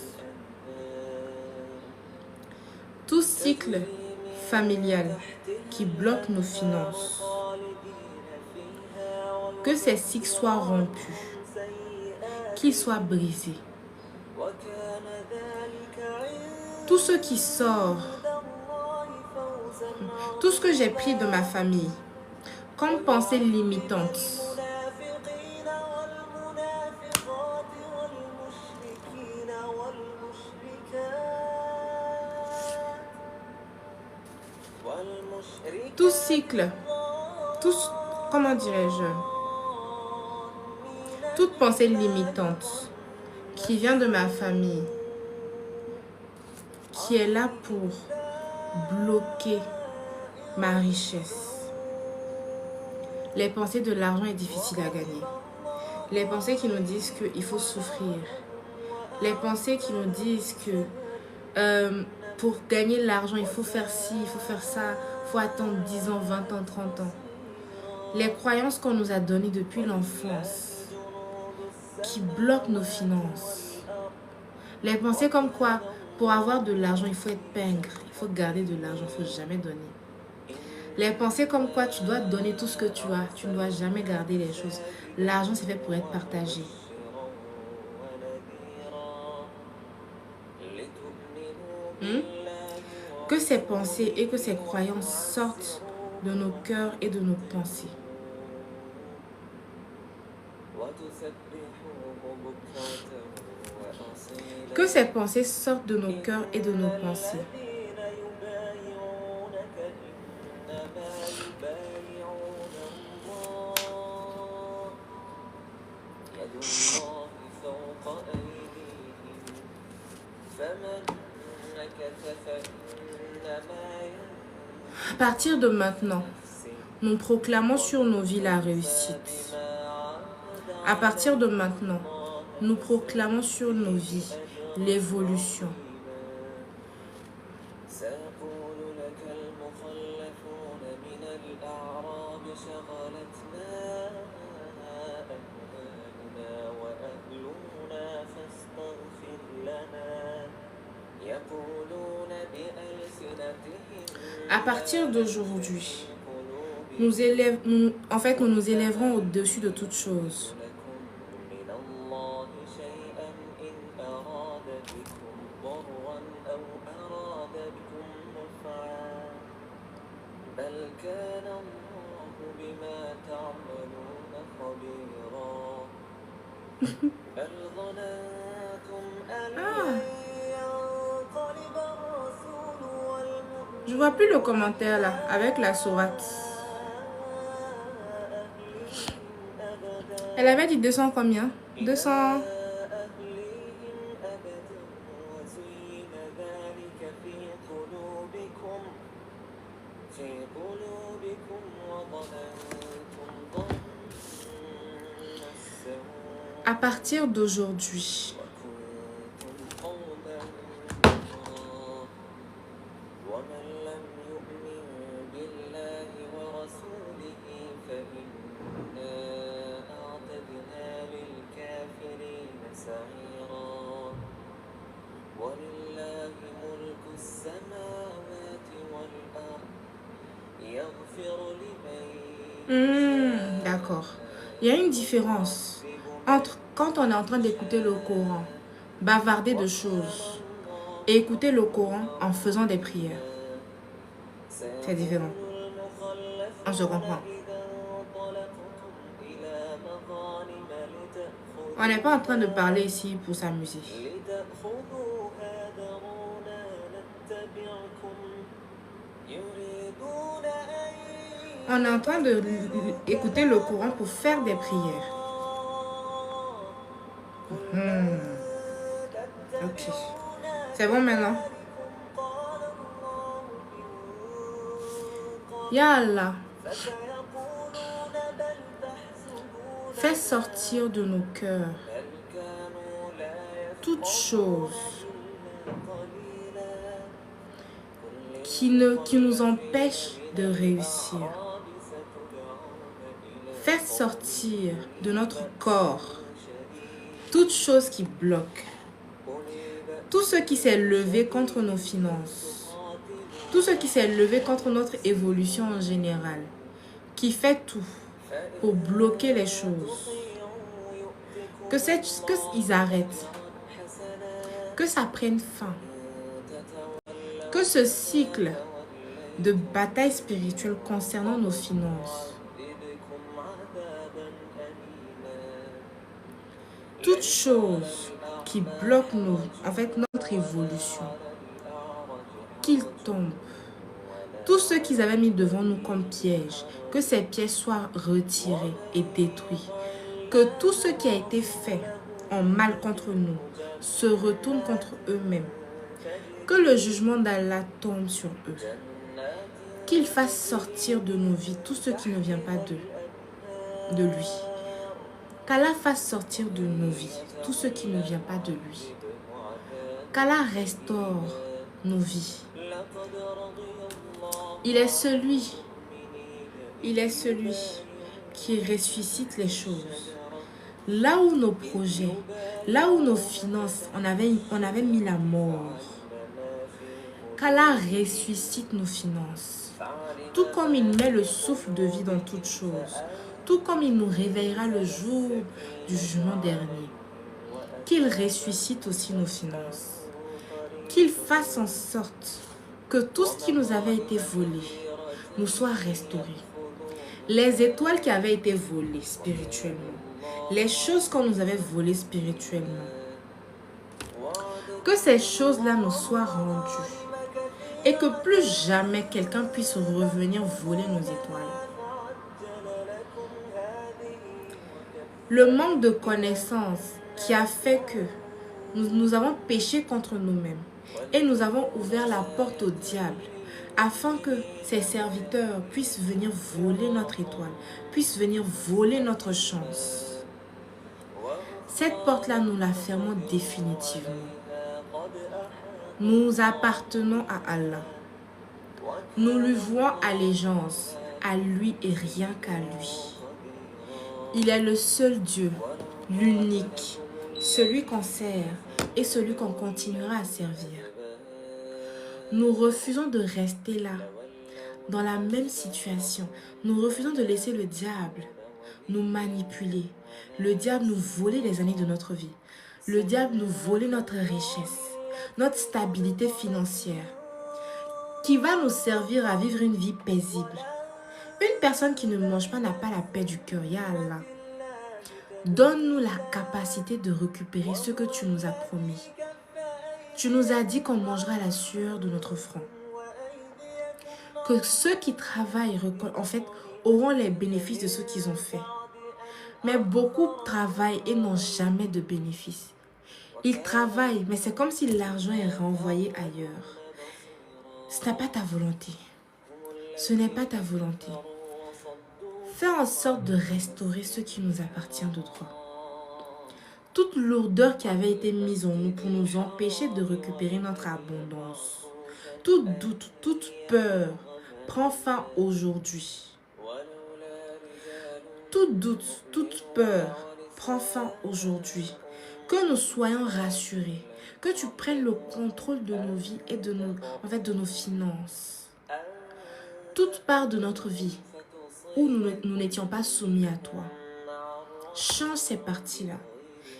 Tout cycle familial qui bloque nos finances. Que ces cycles soient rompus. Qu'ils soient brisés. Tout ce qui sort, tout ce que j'ai pris de ma famille, comme pensée limitante, tout cycle, comment dirais-je, toute pensée limitante qui vient de ma famille, qui est là pour bloquer ma richesse. Les pensées de l'argent est difficile à gagner. Les pensées qui nous disent qu'il faut souffrir. Les pensées qui nous disent que pour gagner l'argent, il faut faire ci, il faut faire ça, il faut attendre 10 ans, 20 ans, 30 ans. Les croyances qu'on nous a données depuis l'enfance, qui bloquent nos finances. Les pensées comme quoi, pour avoir de l'argent, il faut être pingre, il faut garder de l'argent, il ne faut jamais donner. Les pensées comme quoi tu dois donner tout ce que tu as, tu ne dois jamais garder les choses. L'argent, c'est fait pour être partagé. Que ces pensées et que ces croyances sortent de nos cœurs et de nos pensées. Que ces pensées sortent de nos cœurs et de nos pensées. À partir de maintenant, nous proclamons sur nos vies la réussite. À partir de maintenant, nous proclamons sur nos vies l'évolution. À partir d'aujourd'hui, nous nous élèverons au-dessus de toutes choses. Je vois plus le commentaire là, avec la sourate. Elle avait dit 200 combien? 200... À partir d'aujourd'hui, d'accord. Il y a une différence entre quand on est en train d'écouter le Coran, bavarder de choses, et écouter le Coran en faisant des prières. C'est différent. On se comprend. On n'est pas en train de parler ici pour s'amuser. On est en train d'écouter le Coran pour faire des prières. Ok. C'est bon maintenant? Ya Allah, fais sortir de nos cœurs toutes choses qui nous empêchent de réussir. Fais sortir de notre corps toutes choses qui bloquent. Tout ce qui s'est levé contre nos finances. Tout ce qui s'est levé contre notre évolution en général. Qui fait tout pour bloquer les choses. Qu'ils arrêtent. Que ça prenne fin. Que ce cycle de bataille spirituelle concernant nos finances, toutes choses qui bloquent notre évolution, qu'ils tombent. Tout ce qu'ils avaient mis devant nous comme piège, que ces pièges soient retirés et détruits. Que tout ce qui a été fait en mal contre nous se retourne contre eux-mêmes. Que le jugement d'Allah tombe sur eux. Qu'il fasse sortir de nos vies tout ce qui ne vient pas de lui. Qu'Allah fasse sortir de nos vies tout ce qui ne vient pas de lui. Qu'Allah restaure nos vies. Il est celui qui ressuscite les choses. Là où nos projets, là où nos finances, on avait mis la mort. Qu'Allah ressuscite nos finances. Tout comme il met le souffle de vie dans toutes choses. Tout comme il nous réveillera le jour du jugement dernier. Qu'il ressuscite aussi nos finances. Qu'il fasse en sorte que tout ce qui nous avait été volé nous soit restauré. Les étoiles qui avaient été volées spirituellement. Les choses qu'on nous avait volées spirituellement. Que ces choses-là nous soient rendues. Et que plus jamais quelqu'un puisse revenir voler nos étoiles. Le manque de connaissance qui a fait que nous avons péché contre nous-mêmes. Et nous avons ouvert la porte au diable. Afin que ses serviteurs puissent venir voler notre étoile. Puissent venir voler notre chance. Cette porte-là, nous la fermons définitivement. Nous appartenons à Allah. Nous lui vouons allégeance, à lui et rien qu'à lui. Il est le seul Dieu, l'unique, celui qu'on sert et celui qu'on continuera à servir. Nous refusons de rester là, dans la même situation. Nous refusons de laisser le diable nous manipuler. Le diable nous voler les années de notre vie. Le diable nous voler notre richesse, notre stabilité financière, qui va nous servir à vivre une vie paisible. Une personne qui ne mange pas n'a pas la paix du cœur. Ya Allah, donne-nous la capacité de récupérer ce que tu nous as promis. Tu nous as dit qu'on mangera la sueur de notre front. Que ceux qui travaillent, en fait, auront les bénéfices de ce qu'ils ont fait. Mais beaucoup travaillent et n'ont jamais de bénéfices. Ils travaillent, mais c'est comme si l'argent est renvoyé ailleurs. Ce n'est pas ta volonté. Ce n'est pas ta volonté. Fais en sorte de restaurer ce qui nous appartient de droit. Toute lourdeur qui avait été mise en nous pour nous empêcher de récupérer notre abondance. Tout doute, toute peur prend fin aujourd'hui. Tout doute, toute peur prend fin aujourd'hui. Que nous soyons rassurés. Que tu prennes le contrôle de nos vies et de nos finances. Toute part de notre vie où nous n'étions pas soumis à toi. Change ces parties-là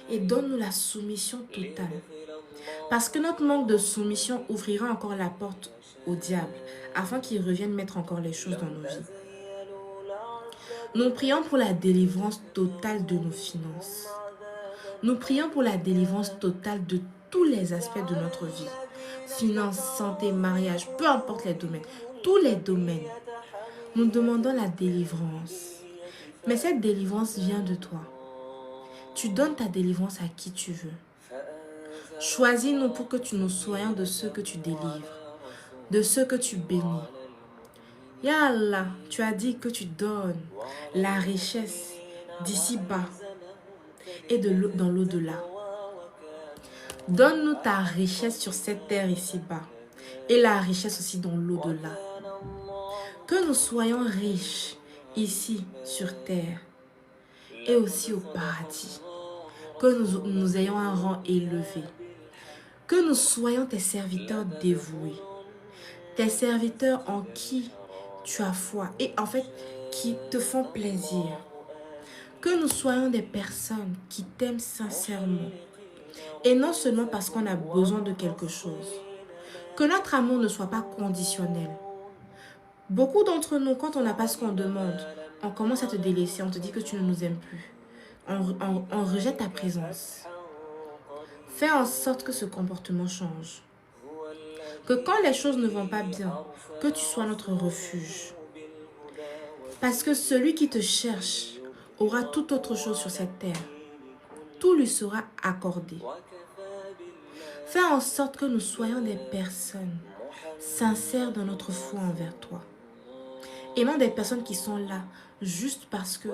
et donne-nous la soumission totale. Parce que notre manque de soumission ouvrira encore la porte au diable afin qu'il revienne mettre encore les choses dans nos vies. Nous prions pour la délivrance totale de nos finances. Nous prions pour la délivrance totale de tous les aspects de notre vie. Finances, santé, mariage, peu importe les domaines. Tous les domaines. Nous demandons la délivrance. Mais cette délivrance vient de toi. Tu donnes ta délivrance à qui tu veux. Choisis-nous pour que nous soyons de ceux que tu délivres, de ceux que tu bénis. Ya Allah, tu as dit que tu donnes la richesse d'ici-bas et dans l'au-delà. Donne-nous ta richesse sur cette terre ici-bas et la richesse aussi dans l'au-delà. Que nous soyons riches ici sur terre et aussi au paradis. Que nous ayons un rang élevé. Que nous soyons tes serviteurs dévoués. Tes serviteurs en qui tu as foi et en fait qui te font plaisir. Que nous soyons des personnes qui t'aiment sincèrement et non seulement parce qu'on a besoin de quelque chose. Que notre amour ne soit pas conditionnel. Beaucoup d'entre nous, quand on n'a pas ce qu'on demande, on commence à te délaisser, on te dit que tu ne nous aimes plus. On rejette ta présence. Fais en sorte que ce comportement change. Que quand les choses ne vont pas bien, que tu sois notre refuge. Parce que celui qui te cherche aura toute autre chose sur cette terre. Tout lui sera accordé. Fais en sorte que nous soyons des personnes sincères dans notre foi envers toi. Et non des personnes qui sont là juste parce que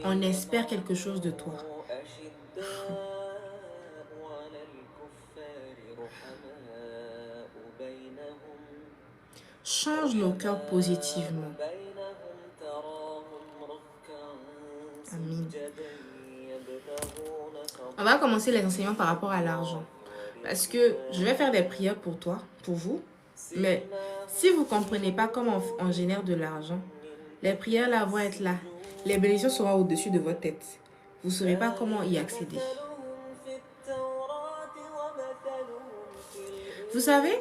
on espère quelque chose de toi. change nos cœurs positivement. Amen. On va commencer les enseignements par rapport à l'argent. Parce que je vais faire des prières pour toi, pour vous. Mais si vous ne comprenez pas comment on génère de l'argent, les prières là vont être là. Les bénédictions seront au-dessus de votre tête. Vous ne saurez pas comment y accéder. Vous savez,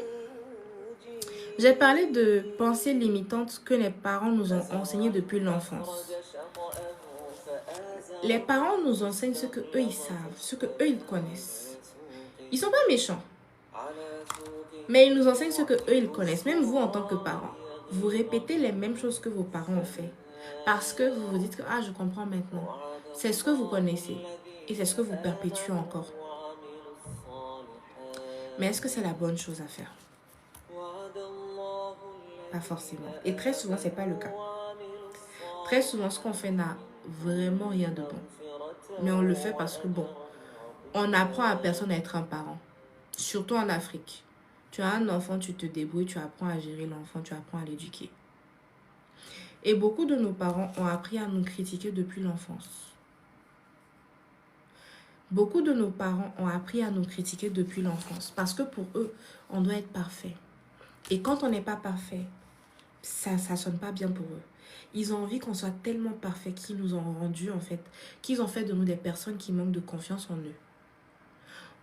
j'ai parlé de pensées limitantes que les parents nous ont enseignées depuis l'enfance. Les parents nous enseignent ce qu'eux ils savent, ce qu'eux ils connaissent. Ils ne sont pas méchants. Mais ils nous enseignent ce qu'eux ils connaissent. Même vous en tant que parents, vous répétez les mêmes choses que vos parents ont fait. Parce que vous vous dites que je comprends maintenant. C'est ce que vous connaissez. Et c'est ce que vous perpétuez encore. Mais est-ce que c'est la bonne chose à faire? Pas forcément. Et très souvent, ce n'est pas le cas. Très souvent, ce qu'on fait n'a vraiment rien de bon. Mais on le fait parce que, on apprend à personne à être un parent. Surtout en Afrique. Tu as un enfant, tu te débrouilles, tu apprends à gérer l'enfant, tu apprends à l'éduquer. Et beaucoup de nos parents ont appris à nous critiquer depuis l'enfance. Beaucoup de nos parents ont appris à nous critiquer depuis l'enfance. Parce que pour eux, on doit être parfait. Et quand on n'est pas parfait, ça ne sonne pas bien pour eux. Ils ont envie qu'on soit tellement parfait qu'ils nous ont rendu, qu'ils ont fait de nous des personnes qui manquent de confiance en eux.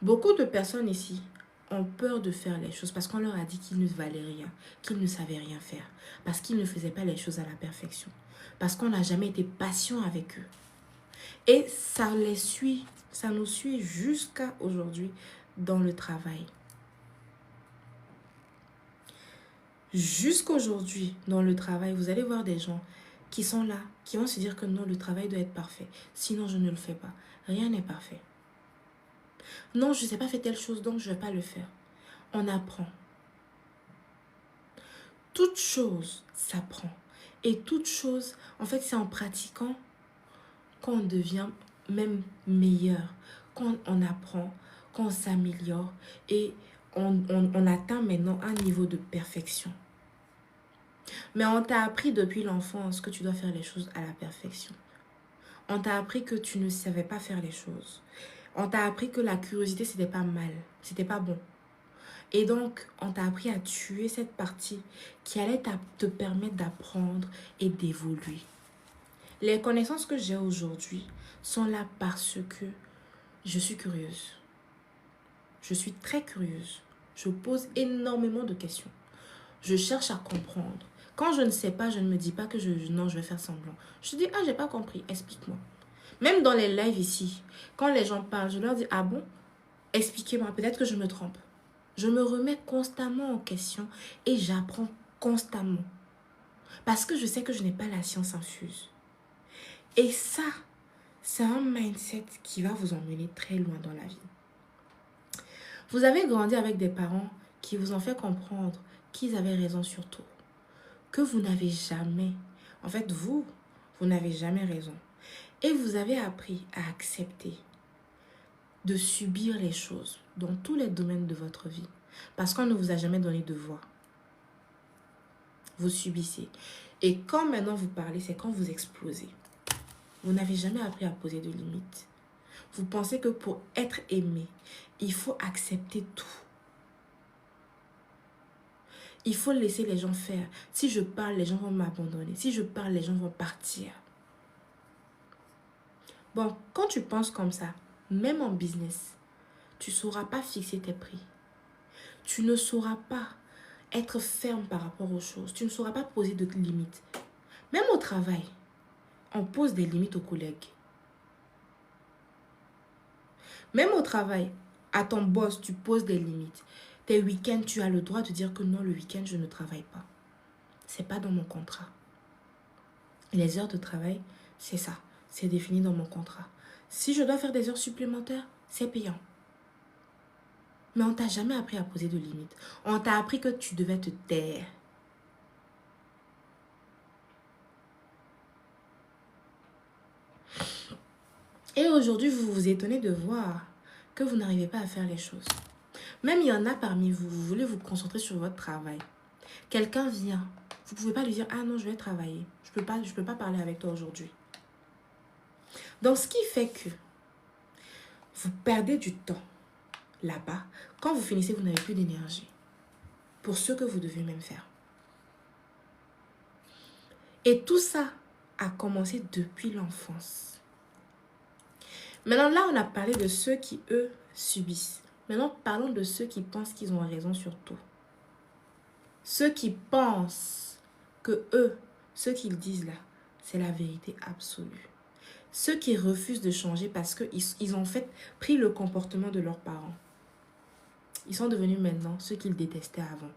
Beaucoup de personnes ici ont peur de faire les choses parce qu'on leur a dit qu'ils ne valaient rien, qu'ils ne savaient rien faire, parce qu'ils ne faisaient pas les choses à la perfection, parce qu'on n'a jamais été patient avec eux. Et ça nous suit jusqu'à aujourd'hui dans le travail. Jusqu'aujourd'hui, dans le travail, vous allez voir des gens qui sont là, qui vont se dire que non, le travail doit être parfait, sinon je ne le fais pas. Rien n'est parfait. Non, je ne sais pas faire telle chose, donc je ne vais pas le faire. On apprend. Toute chose s'apprend. Et toute chose, c'est en pratiquant qu'on devient même meilleur, qu'on apprend, qu'on s'améliore et on atteint maintenant un niveau de perfection. Mais on t'a appris depuis l'enfance que tu dois faire les choses à la perfection. On t'a appris que tu ne savais pas faire les choses. On t'a appris que la curiosité, c'était pas mal, c'était pas bon. Et donc, on t'a appris à tuer cette partie qui allait te permettre d'apprendre et d'évoluer. Les connaissances que j'ai aujourd'hui sont là parce que je suis curieuse. Je suis très curieuse. Je pose énormément de questions. Je cherche à comprendre. Quand je ne sais pas, je ne me dis pas que je vais faire semblant. Je dis, j'ai pas compris, explique-moi. Même dans les lives ici, quand les gens parlent, je leur dis, ah bon, expliquez-moi, peut-être que je me trompe. Je me remets constamment en question et j'apprends constamment. Parce que je sais que je n'ai pas la science infuse. Et ça, c'est un mindset qui va vous emmener très loin dans la vie. Vous avez grandi avec des parents qui vous ont fait comprendre qu'ils avaient raison sur tout. Que vous n'avez jamais, vous n'avez jamais raison. Et vous avez appris à accepter de subir les choses dans tous les domaines de votre vie. Parce qu'on ne vous a jamais donné de voix. Vous subissez. Et quand maintenant vous parlez, c'est quand vous explosez. Vous n'avez jamais appris à poser de limites. Vous pensez que pour être aimé, il faut accepter tout. Il faut laisser les gens faire. Si je parle, les gens vont m'abandonner. Si je parle, les gens vont partir. Bon, quand tu penses comme ça, même en business, tu ne sauras pas fixer tes prix. Tu ne sauras pas être ferme par rapport aux choses. Tu ne sauras pas poser de limites. Même au travail, on pose des limites aux collègues. Même au travail, à ton boss, tu poses des limites. Tes week-ends, tu as le droit de dire que non, le week-end, je ne travaille pas. Ce n'est pas dans mon contrat. Les heures de travail, c'est ça. C'est défini dans mon contrat. Si je dois faire des heures supplémentaires, c'est payant. Mais on ne t'a jamais appris à poser de limites. On t'a appris que tu devais te taire. Et aujourd'hui, vous vous étonnez de voir que vous n'arrivez pas à faire les choses. Même il y en a parmi vous, vous voulez vous concentrer sur votre travail. Quelqu'un vient. Vous ne pouvez pas lui dire, ah non, je vais travailler. Je peux pas parler avec toi aujourd'hui. Donc, ce qui fait que vous perdez du temps là-bas. Quand vous finissez, vous n'avez plus d'énergie pour ce que vous devez même faire. Et tout ça a commencé depuis l'enfance. Maintenant, là, on a parlé de ceux qui, eux, subissent. Maintenant, parlons de ceux qui pensent qu'ils ont raison sur tout. Ceux qui pensent que eux, ce qu'ils disent là, c'est la vérité absolue. Ceux qui refusent de changer parce qu'ils ont en fait pris le comportement de leurs parents. Ils sont devenus maintenant ceux qu'ils détestaient avant.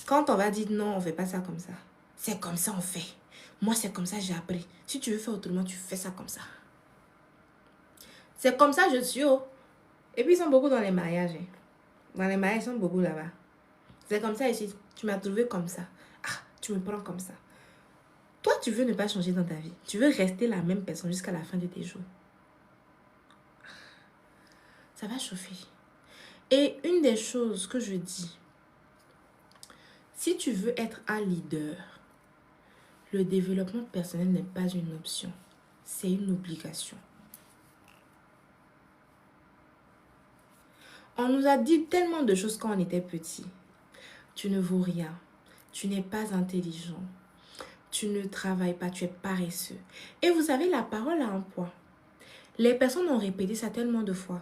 Quand on va dire non, on ne fait pas ça comme ça. C'est comme ça on fait. Moi, c'est comme ça j'ai appris. Si tu veux faire autrement, tu fais ça comme ça. C'est comme ça je suis. Oh. Et puis, ils sont beaucoup dans les mariages. Hein. Dans les mariages, ils sont beaucoup là-bas. C'est comme ça ici. Tu m'as trouvé comme ça. Ah, tu me prends comme ça. Toi, tu veux ne pas changer dans ta vie. Tu veux rester la même personne jusqu'à la fin de tes jours. Ça va chauffer. Et une des choses que je dis, si tu veux être un leader, le développement personnel n'est pas une option. C'est une obligation. On nous a dit tellement de choses quand on était petit. Tu ne vaux rien. Tu n'es pas intelligent. Tu ne travailles pas. Tu es paresseux. Et vous savez, la parole a un poids. Les personnes ont répété ça tellement de fois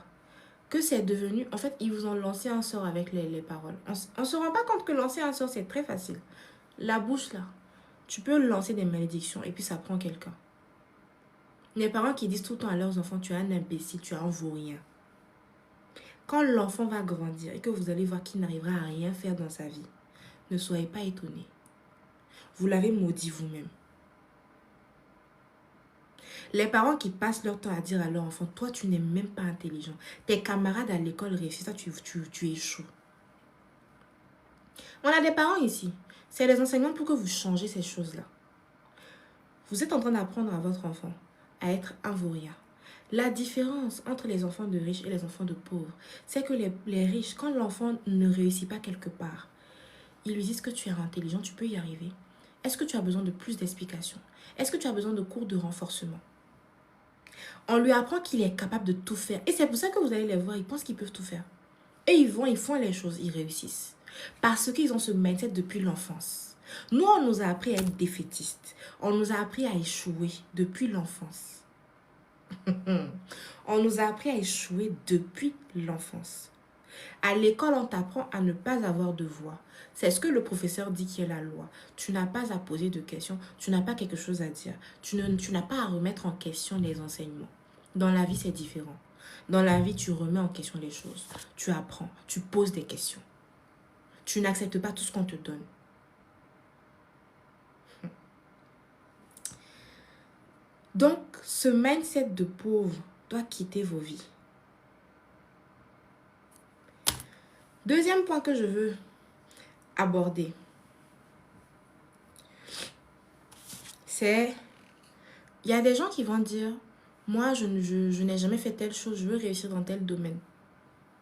que c'est devenu... En fait, ils vous ont lancé un sort avec les paroles. On ne se rend pas compte que lancer un sort, c'est très facile. La bouche, là, tu peux lancer des malédictions et puis ça prend quelqu'un. Les parents qui disent tout le temps à leurs enfants, tu es un imbécile, tu es un vaurien. Quand l'enfant va grandir et que vous allez voir qu'il n'arrivera à rien faire dans sa vie, ne soyez pas étonnés. Vous l'avez maudit vous-même. Les parents qui passent leur temps à dire à leur enfant, toi tu n'es même pas intelligent. Tes camarades à l'école réussissent, toi tu échoues. On a des parents ici. C'est les enseignements pour que vous changez ces choses-là. Vous êtes en train d'apprendre à votre enfant à être un vaurien. La différence entre les enfants de riches et les enfants de pauvres, c'est que les riches, quand l'enfant ne réussit pas quelque part, ils lui disent que tu es intelligent, tu peux y arriver. Est-ce que tu as besoin de plus d'explications? Est-ce que tu as besoin de cours de renforcement? On lui apprend qu'il est capable de tout faire. Et c'est pour ça que vous allez les voir, ils pensent qu'ils peuvent tout faire. Et ils font les choses, ils réussissent. Parce qu'ils ont ce mindset depuis l'enfance. Nous, on nous a appris à être défaitistes. On nous a appris à échouer depuis l'enfance. On nous a appris à échouer depuis l'enfance. À l'école, on t'apprend à ne pas avoir de voix. C'est ce que le professeur dit qui est la loi. Tu n'as pas à poser de questions. Tu n'as pas quelque chose à dire. Tu n'as pas à remettre en question les enseignements. Dans la vie, c'est différent. Dans la vie, tu remets en question les choses. Tu apprends. Tu poses des questions. Tu n'acceptes pas tout ce qu'on te donne. Donc, ce mindset de pauvre doit quitter vos vies. Deuxième point que je veux aborder, c'est, il y a des gens qui vont dire, moi je n'ai jamais fait telle chose, je veux réussir dans tel domaine.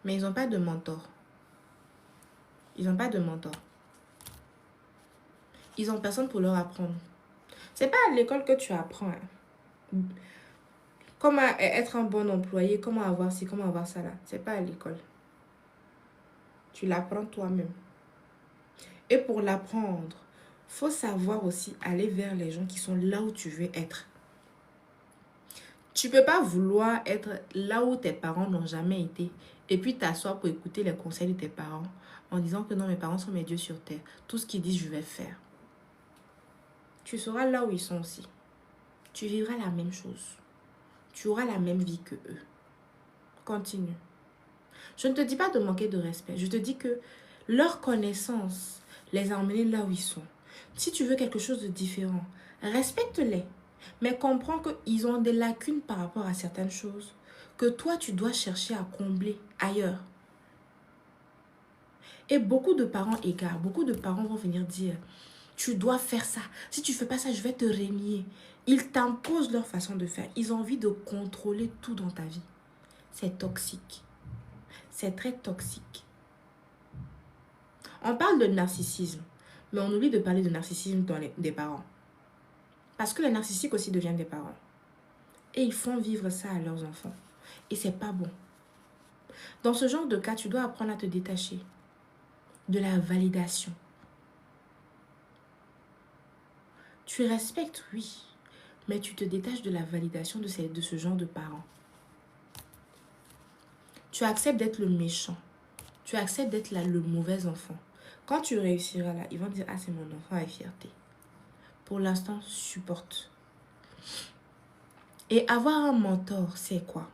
Mais ils n'ont pas de mentor. Ils n'ont pas de mentor. Ils n'ont personne pour leur apprendre. C'est pas à l'école que tu apprends. Hein. Comment être un bon employé, comment avoir ci, comment avoir ça là. C'est pas à l'école. Tu l'apprends toi-même. Et pour l'apprendre, faut savoir aussi aller vers les gens qui sont là où tu veux être. Tu peux pas vouloir être là où tes parents n'ont jamais été et puis t'asseoir pour écouter les conseils de tes parents en disant que non, mes parents sont mes dieux sur terre. Tout ce qu'ils disent, je vais faire. Tu seras là où ils sont aussi. Tu vivras la même chose. Tu auras la même vie que eux. Continue. Je ne te dis pas de manquer de respect. Je te dis que leur connaissance les a emmenés là où ils sont. Si tu veux quelque chose de différent, respecte-les. Mais comprends qu'ils ont des lacunes par rapport à certaines choses que toi, tu dois chercher à combler ailleurs. Et beaucoup de parents égarent. Beaucoup de parents vont venir dire, tu dois faire ça. Si tu ne fais pas ça, je vais te régner. Ils t'imposent leur façon de faire. Ils ont envie de contrôler tout dans ta vie. C'est toxique. C'est très toxique. On parle de narcissisme, mais on oublie de parler de narcissisme des parents. Parce que les narcissiques aussi deviennent des parents. Et ils font vivre ça à leurs enfants. Et c'est pas bon. Dans ce genre de cas, tu dois apprendre à te détacher de la validation. Tu respectes, oui, mais tu te détaches de la validation de ce genre de parents. Tu acceptes d'être le méchant. Tu acceptes d'être le mauvais enfant. Quand tu réussiras là, ils vont dire, ah, c'est mon enfant avec fierté. Pour l'instant, supporte. Et avoir un mentor, c'est quoi?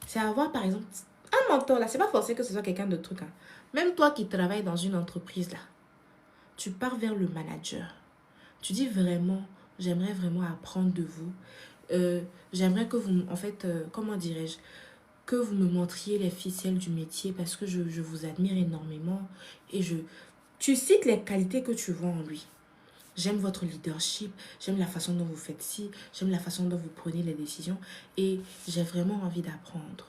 C'est avoir, par exemple, un mentor là, c'est pas forcé que ce soit quelqu'un de truc. Hein. Même toi qui travailles dans une entreprise là, tu pars vers le manager. Tu dis vraiment, j'aimerais vraiment apprendre de vous. J'aimerais que vous, en fait, comment dirais-je, que vous me montriez les ficelles du métier parce que je vous admire énormément. Et tu cites les qualités que tu vois en lui. J'aime votre leadership, j'aime la façon dont vous faites ci, j'aime la façon dont vous prenez les décisions et j'ai vraiment envie d'apprendre.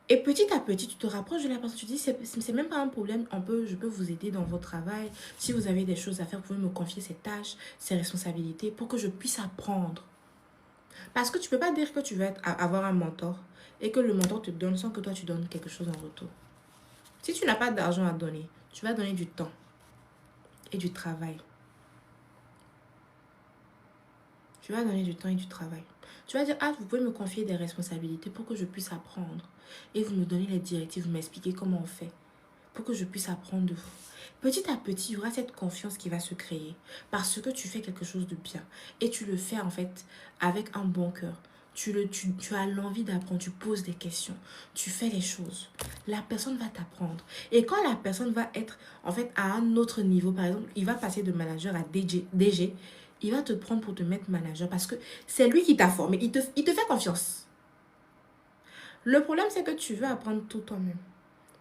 Et petit à petit, tu te rapproches de la personne, tu dis, c'est même pas un problème, je peux vous aider dans votre travail. Si vous avez des choses à faire, vous pouvez me confier ces tâches, ces responsabilités pour que je puisse apprendre. Parce que tu peux pas dire que tu veux avoir un mentor et que le mentor te donne sans que toi tu donnes quelque chose en retour. Si tu n'as pas d'argent à donner, tu vas donner du temps et du travail. Tu vas donner du temps et du travail. Tu vas dire, ah, vous pouvez me confier des responsabilités pour que je puisse apprendre. Et vous me donnez les directives, vous m'expliquez comment on fait. Pour que je puisse apprendre de vous. Petit à petit, il y aura cette confiance qui va se créer. Parce que tu fais quelque chose de bien. Et tu le fais en fait avec un bon cœur. Tu as l'envie d'apprendre, tu poses des questions. Tu fais les choses. La personne va t'apprendre. Et quand la personne va être en fait à un autre niveau, par exemple, il va passer de manager à DG, il va te prendre pour te mettre manager parce que c'est lui qui t'a formé. Il te fait confiance. Le problème, c'est que tu veux apprendre tout toi-même.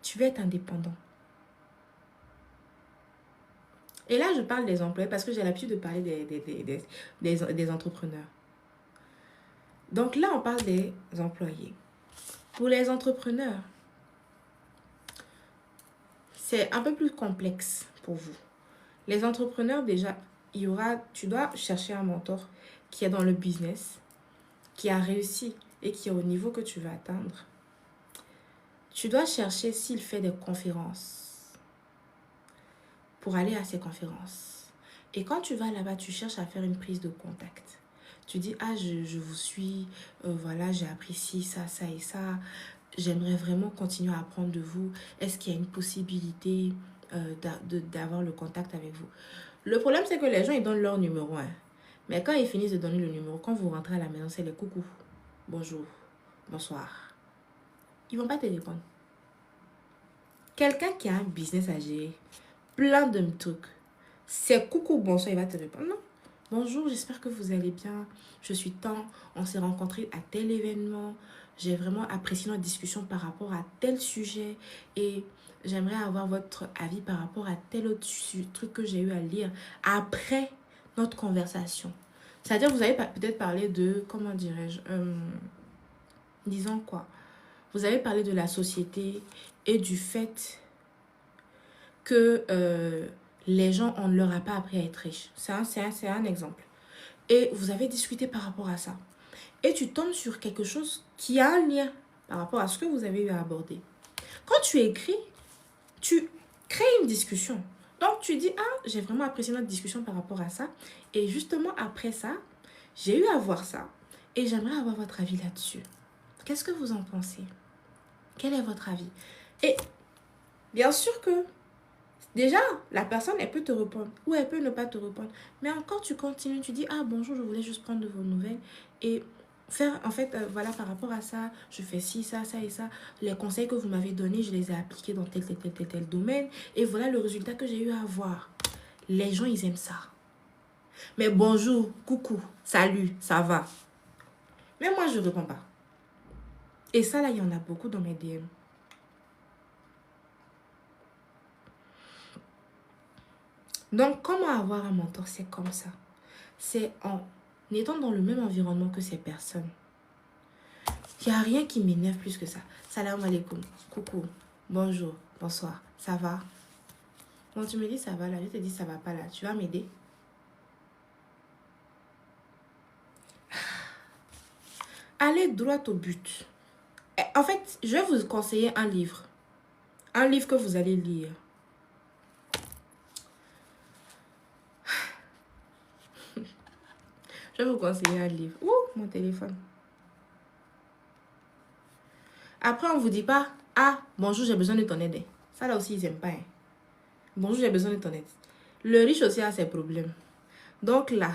Tu veux être indépendant. Et là, je parle des employés parce que j'ai l'habitude de parler des entrepreneurs. Donc là, on parle des employés. Pour les entrepreneurs, c'est un peu plus complexe pour vous. Les entrepreneurs, déjà, tu dois chercher un mentor qui est dans le business, qui a réussi et qui est au niveau que tu veux atteindre. Tu dois chercher s'il fait des conférences pour aller à ces conférences. Et quand tu vas là-bas, tu cherches à faire une prise de contact. Tu dis, ah, je vous suis, voilà, j'ai apprécié ça, ça et ça. J'aimerais vraiment continuer à apprendre de vous. Est-ce qu'il y a une possibilité d'avoir le contact avec vous? Le problème, c'est que les gens, ils donnent leur numéro. Hein. Mais quand ils finissent de donner le numéro, quand vous rentrez à la maison, c'est les coucou, bonjour, bonsoir. Ils ne vont pas te répondre. Quelqu'un qui a un business à gérer, plein de trucs, c'est coucou, bonsoir, il va te répondre. Non. Bonjour, j'espère que vous allez bien. Je suis tant, on s'est rencontrés à tel événement. J'ai vraiment apprécié notre discussion par rapport à tel sujet et j'aimerais avoir votre avis par rapport à tel autre truc que j'ai eu à lire après notre conversation. C'est-à-dire, vous avez peut-être parlé de, comment dirais-je, disons quoi, vous avez parlé de la société et du fait que les gens, on ne leur a pas appris à être riches. C'est un exemple. Et vous avez discuté par rapport à ça. Et tu tombes sur quelque chose qui a un lien par rapport à ce que vous avez eu à aborder. Quand tu écris, tu crées une discussion. Donc, tu dis, ah, j'ai vraiment apprécié notre discussion par rapport à ça. Et justement, après ça, j'ai eu à voir ça. Et j'aimerais avoir votre avis là-dessus. Qu'est-ce que vous en pensez? Quel est votre avis? Et bien sûr que déjà, la personne, elle peut te répondre ou elle peut ne pas te répondre. Mais encore, tu continues, tu dis, ah bonjour, je voulais juste prendre de vos nouvelles et faire, en fait, voilà, par rapport à ça, je fais ci, ça, ça et ça. Les conseils que vous m'avez donnés, je les ai appliqués dans tel domaine. Et voilà le résultat que j'ai eu à avoir. Les gens, ils aiment ça. Mais bonjour, coucou, salut, ça va. Mais moi, je ne réponds pas. Et ça, là, il y en a beaucoup dans mes DM. Donc, comment avoir un mentor? C'est comme ça. C'est en étant dans le même environnement que ces personnes. Il n'y a rien qui m'énerve plus que ça. Salam alaikum. Coucou. Bonjour. Bonsoir. Ça va. Quand tu me dis ça va là, je te dis ça va pas là. Tu vas m'aider? Allez droit au but. En fait, je vais vous conseiller un livre. Un livre que vous allez lire. Je vais vous conseiller un livre. Ouh, mon téléphone. Après, on ne vous dit pas, ah, bonjour, j'ai besoin de ton aide. Ça là aussi, ils n'aiment pas. Hein. Bonjour, j'ai besoin de ton aide. Le riche aussi a ses problèmes. Donc là,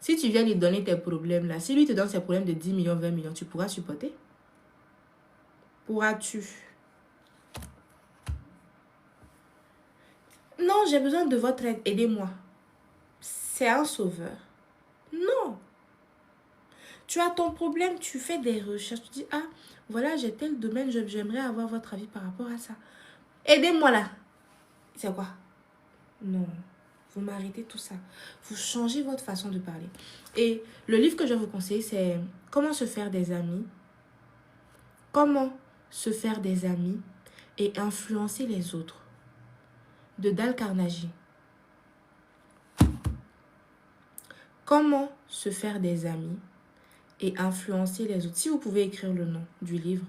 si tu viens lui donner tes problèmes là, si lui te donne ses problèmes de 10 millions, 20 millions, tu pourras supporter? Pourras-tu? Non, j'ai besoin de votre aide, aidez-moi. C'est un sauveur. Non. Tu as ton problème, tu fais des recherches, tu dis, ah, voilà, j'ai tel domaine, j'aimerais avoir votre avis par rapport à ça. Aidez-moi là. C'est quoi? Non. Vous m'arrêtez tout ça. Vous changez votre façon de parler. Et le livre que je vais vous conseiller, c'est Comment se faire des amis. Comment se faire des amis et influencer les autres. De Dale Carnegie. Comment se faire des amis et influencer les autres. Si vous pouvez écrire le nom du livre.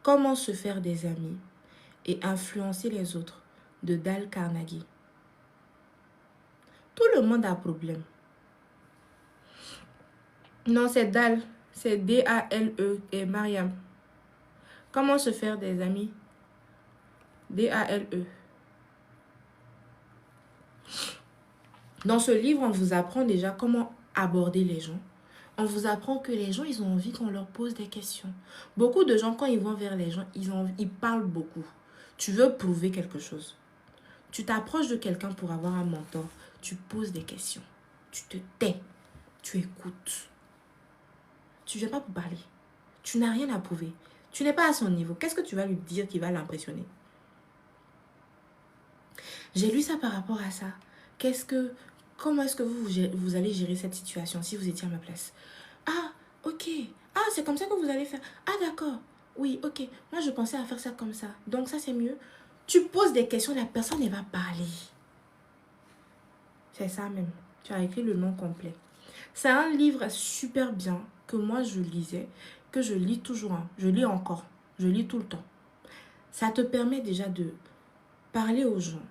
Comment se faire des amis et influencer les autres. De Dale Carnegie. Tout le monde a un problème. Non, c'est Dale. C'est D-A-L-E et Mariam. Comment se faire des amis? D-A-L-E. Dans ce livre, on vous apprend déjà comment aborder les gens. On vous apprend que les gens, ils ont envie qu'on leur pose des questions. Beaucoup de gens, quand ils vont vers les gens, ils parlent beaucoup. Tu veux prouver quelque chose. Tu t'approches de quelqu'un pour avoir un mentor. Tu poses des questions. Tu te tais. Tu écoutes. Tu ne viens pas pour parler. Tu n'as rien à prouver. Tu n'es pas à son niveau. Qu'est-ce que tu vas lui dire qui va l'impressionner? J'ai lu ça par rapport à ça. Comment est-ce que vous allez gérer cette situation si vous étiez à ma place? Ah, ok. Ah, c'est comme ça que vous allez faire. Ah, d'accord. Oui, ok. Moi, je pensais à faire ça comme ça. Donc, ça, c'est mieux. Tu poses des questions, la personne, elle va parler. C'est ça même. Tu as écrit le nom complet. C'est un livre super bien que moi, je lisais, que je lis toujours. Hein. Je lis encore. Je lis tout le temps. Ça te permet déjà de parler aux gens,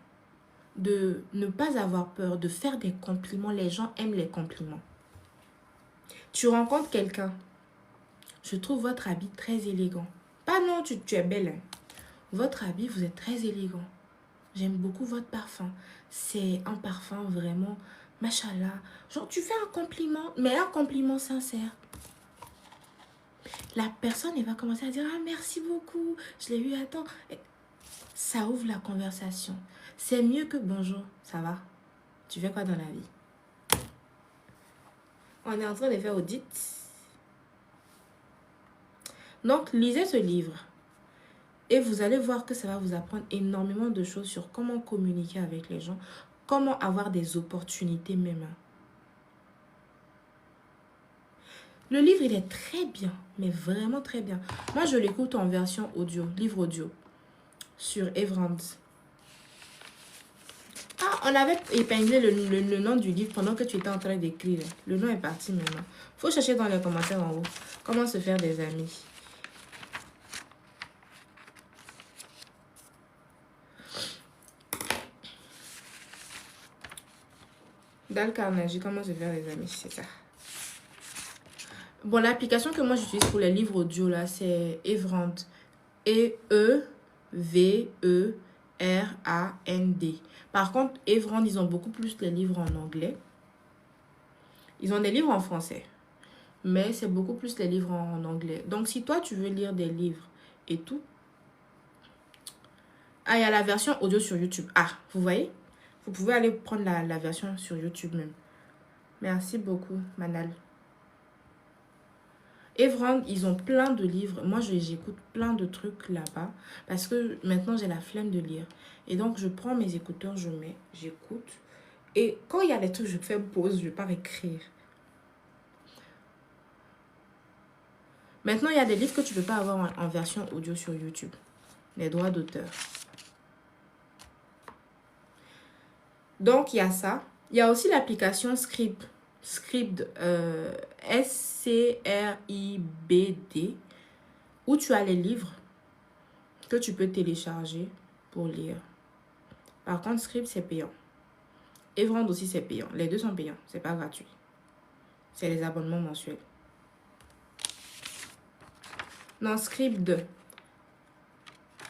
de ne pas avoir peur, de faire des compliments. Les gens aiment les compliments. Tu rencontres quelqu'un. Je trouve votre habit très élégant. Pas non, tu es belle. Hein. Votre habit, vous êtes très élégant. J'aime beaucoup votre parfum. C'est un parfum vraiment, machallah. Genre, tu fais un compliment, mais un compliment sincère. La personne, elle va commencer à dire, ah, merci beaucoup. Je l'ai eu à temps. Ça ouvre la conversation. C'est mieux que bonjour, ça va? Tu fais quoi dans la vie? On est en train de faire audit. Donc, lisez ce livre. Et vous allez voir que ça va vous apprendre énormément de choses sur comment communiquer avec les gens. Comment avoir des opportunités même. Le livre, il est très bien. Mais vraiment très bien. Moi, je l'écoute en version audio. Livre audio. Sur Evrand. Ah, on avait épinglé le nom du livre pendant que tu étais en train d'écrire. Le nom est parti maintenant. Faut chercher dans les commentaires en haut. Comment se faire des amis. Dale Carnegie, comment se faire des amis, c'est ça. Bon, l'application que moi j'utilise pour les livres audio là, c'est Evrand. E-E-V-E-R-A-N-D. Par contre, Evrand, ils ont beaucoup plus les livres en anglais. Ils ont des livres en français. Mais c'est beaucoup plus les livres en anglais. Donc, si toi, tu veux lire des livres et tout. Ah, il y a la version audio sur YouTube. Ah, vous voyez? Vous pouvez aller prendre la version sur YouTube même. Merci beaucoup, Manal. Evrand, ils ont plein de livres. Moi, j'écoute plein de trucs là-bas. Parce que maintenant, j'ai la flemme de lire. Et donc, je prends mes écouteurs, je mets, j'écoute. Et quand il y a des trucs, je fais pause, je ne vais pas écrire. Maintenant, il y a des livres que tu ne peux pas avoir en version audio sur YouTube. Les droits d'auteur. Donc, il y a ça. Il y a aussi l'application Scribd. Scribd, Scribd, où tu as les livres que tu peux télécharger pour lire. Par contre, Scribd, c'est payant. Evrand aussi, c'est payant. Les deux sont payants. C'est pas gratuit. C'est les abonnements mensuels. Non, Scribd.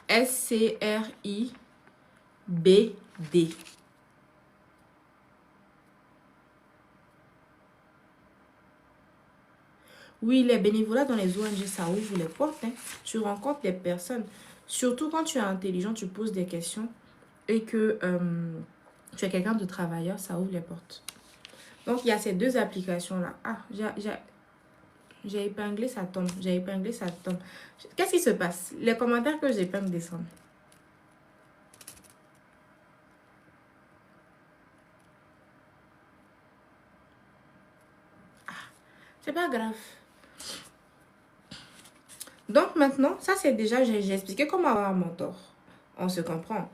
Scribd. Oui, les bénévolats dans les ONG, ça ouvre les portes. Hein. Tu rencontres des personnes. Surtout quand tu es intelligent, tu poses des questions et que tu es quelqu'un de travailleur, ça ouvre les portes. Donc, il y a ces deux applications-là. Ah, j'ai épinglé, ça tombe. J'ai épinglé, ça tombe. Qu'est-ce qui se passe? Les commentaires que j'épingle descendent. Ah, c'est pas grave. Donc maintenant, ça c'est déjà, j'ai expliqué comment avoir un mentor. On se comprend.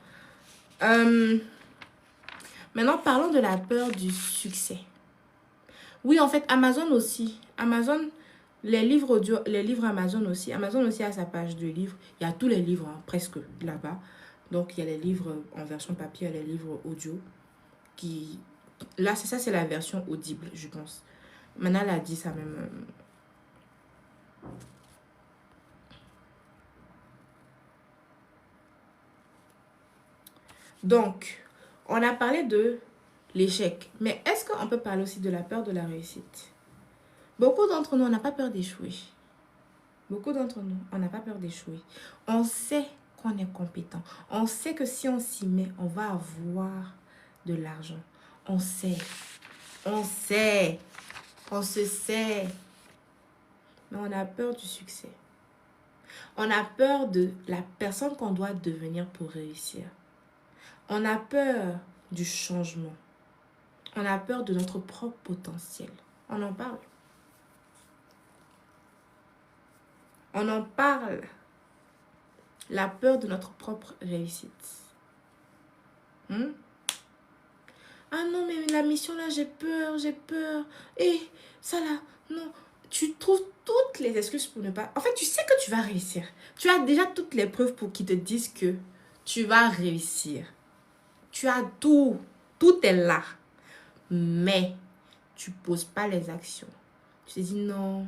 Maintenant, parlons de la peur du succès. Oui, en fait, Amazon aussi. Amazon, les livres audio, les livres Amazon aussi. Amazon aussi a sa page de livres. Il y a tous les livres, hein, presque là-bas. Donc, il y a les livres en version papier, il y a les livres audio. Là, c'est ça, c'est la version audible, je pense. Maintenant, elle a dit ça même. Donc, on a parlé de l'échec. Mais est-ce qu'on peut parler aussi de la peur de la réussite? Beaucoup d'entre nous, on n'a pas peur d'échouer. Beaucoup d'entre nous, on n'a pas peur d'échouer. On sait qu'on est compétent. On sait que si on s'y met, on va avoir de l'argent. On sait. On sait. On se sait. Mais on a peur du succès. On a peur de la personne qu'on doit devenir pour réussir. On a peur du changement. On a peur de notre propre potentiel. On en parle. On en parle. La peur de notre propre réussite. Ah non, mais la mission là, j'ai peur, j'ai peur. Et ça là, non. Tu trouves toutes les excuses pour ne pas... En fait, tu sais que tu vas réussir. Tu as déjà toutes les preuves pour qu'ils te disent que tu vas réussir. Tu as tout. Tout est là. Mais tu ne poses pas les actions. Tu te dis non.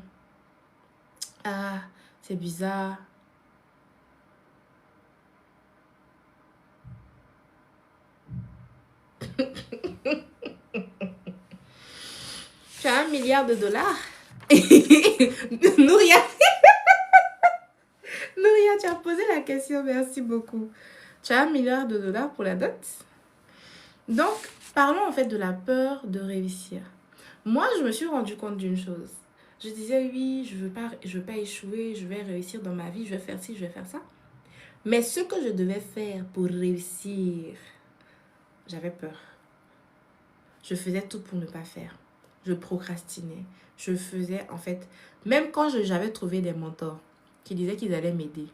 Ah, c'est bizarre. Tu as 1 milliard de dollars. Nouria. Nouria, tu as posé la question. Merci beaucoup. Tu as 1 milliard de dollars pour la dot. Donc, parlons en fait de la peur de réussir. Moi, je me suis rendu compte d'une chose. Je disais, oui, je veux pas échouer, je vais réussir dans ma vie, je vais faire ci, je vais faire ça. Mais ce que je devais faire pour réussir, j'avais peur. Je faisais tout pour ne pas faire. Je procrastinais. Je faisais, en fait, même quand j'avais trouvé des mentors qui disaient qu'ils allaient m'aider,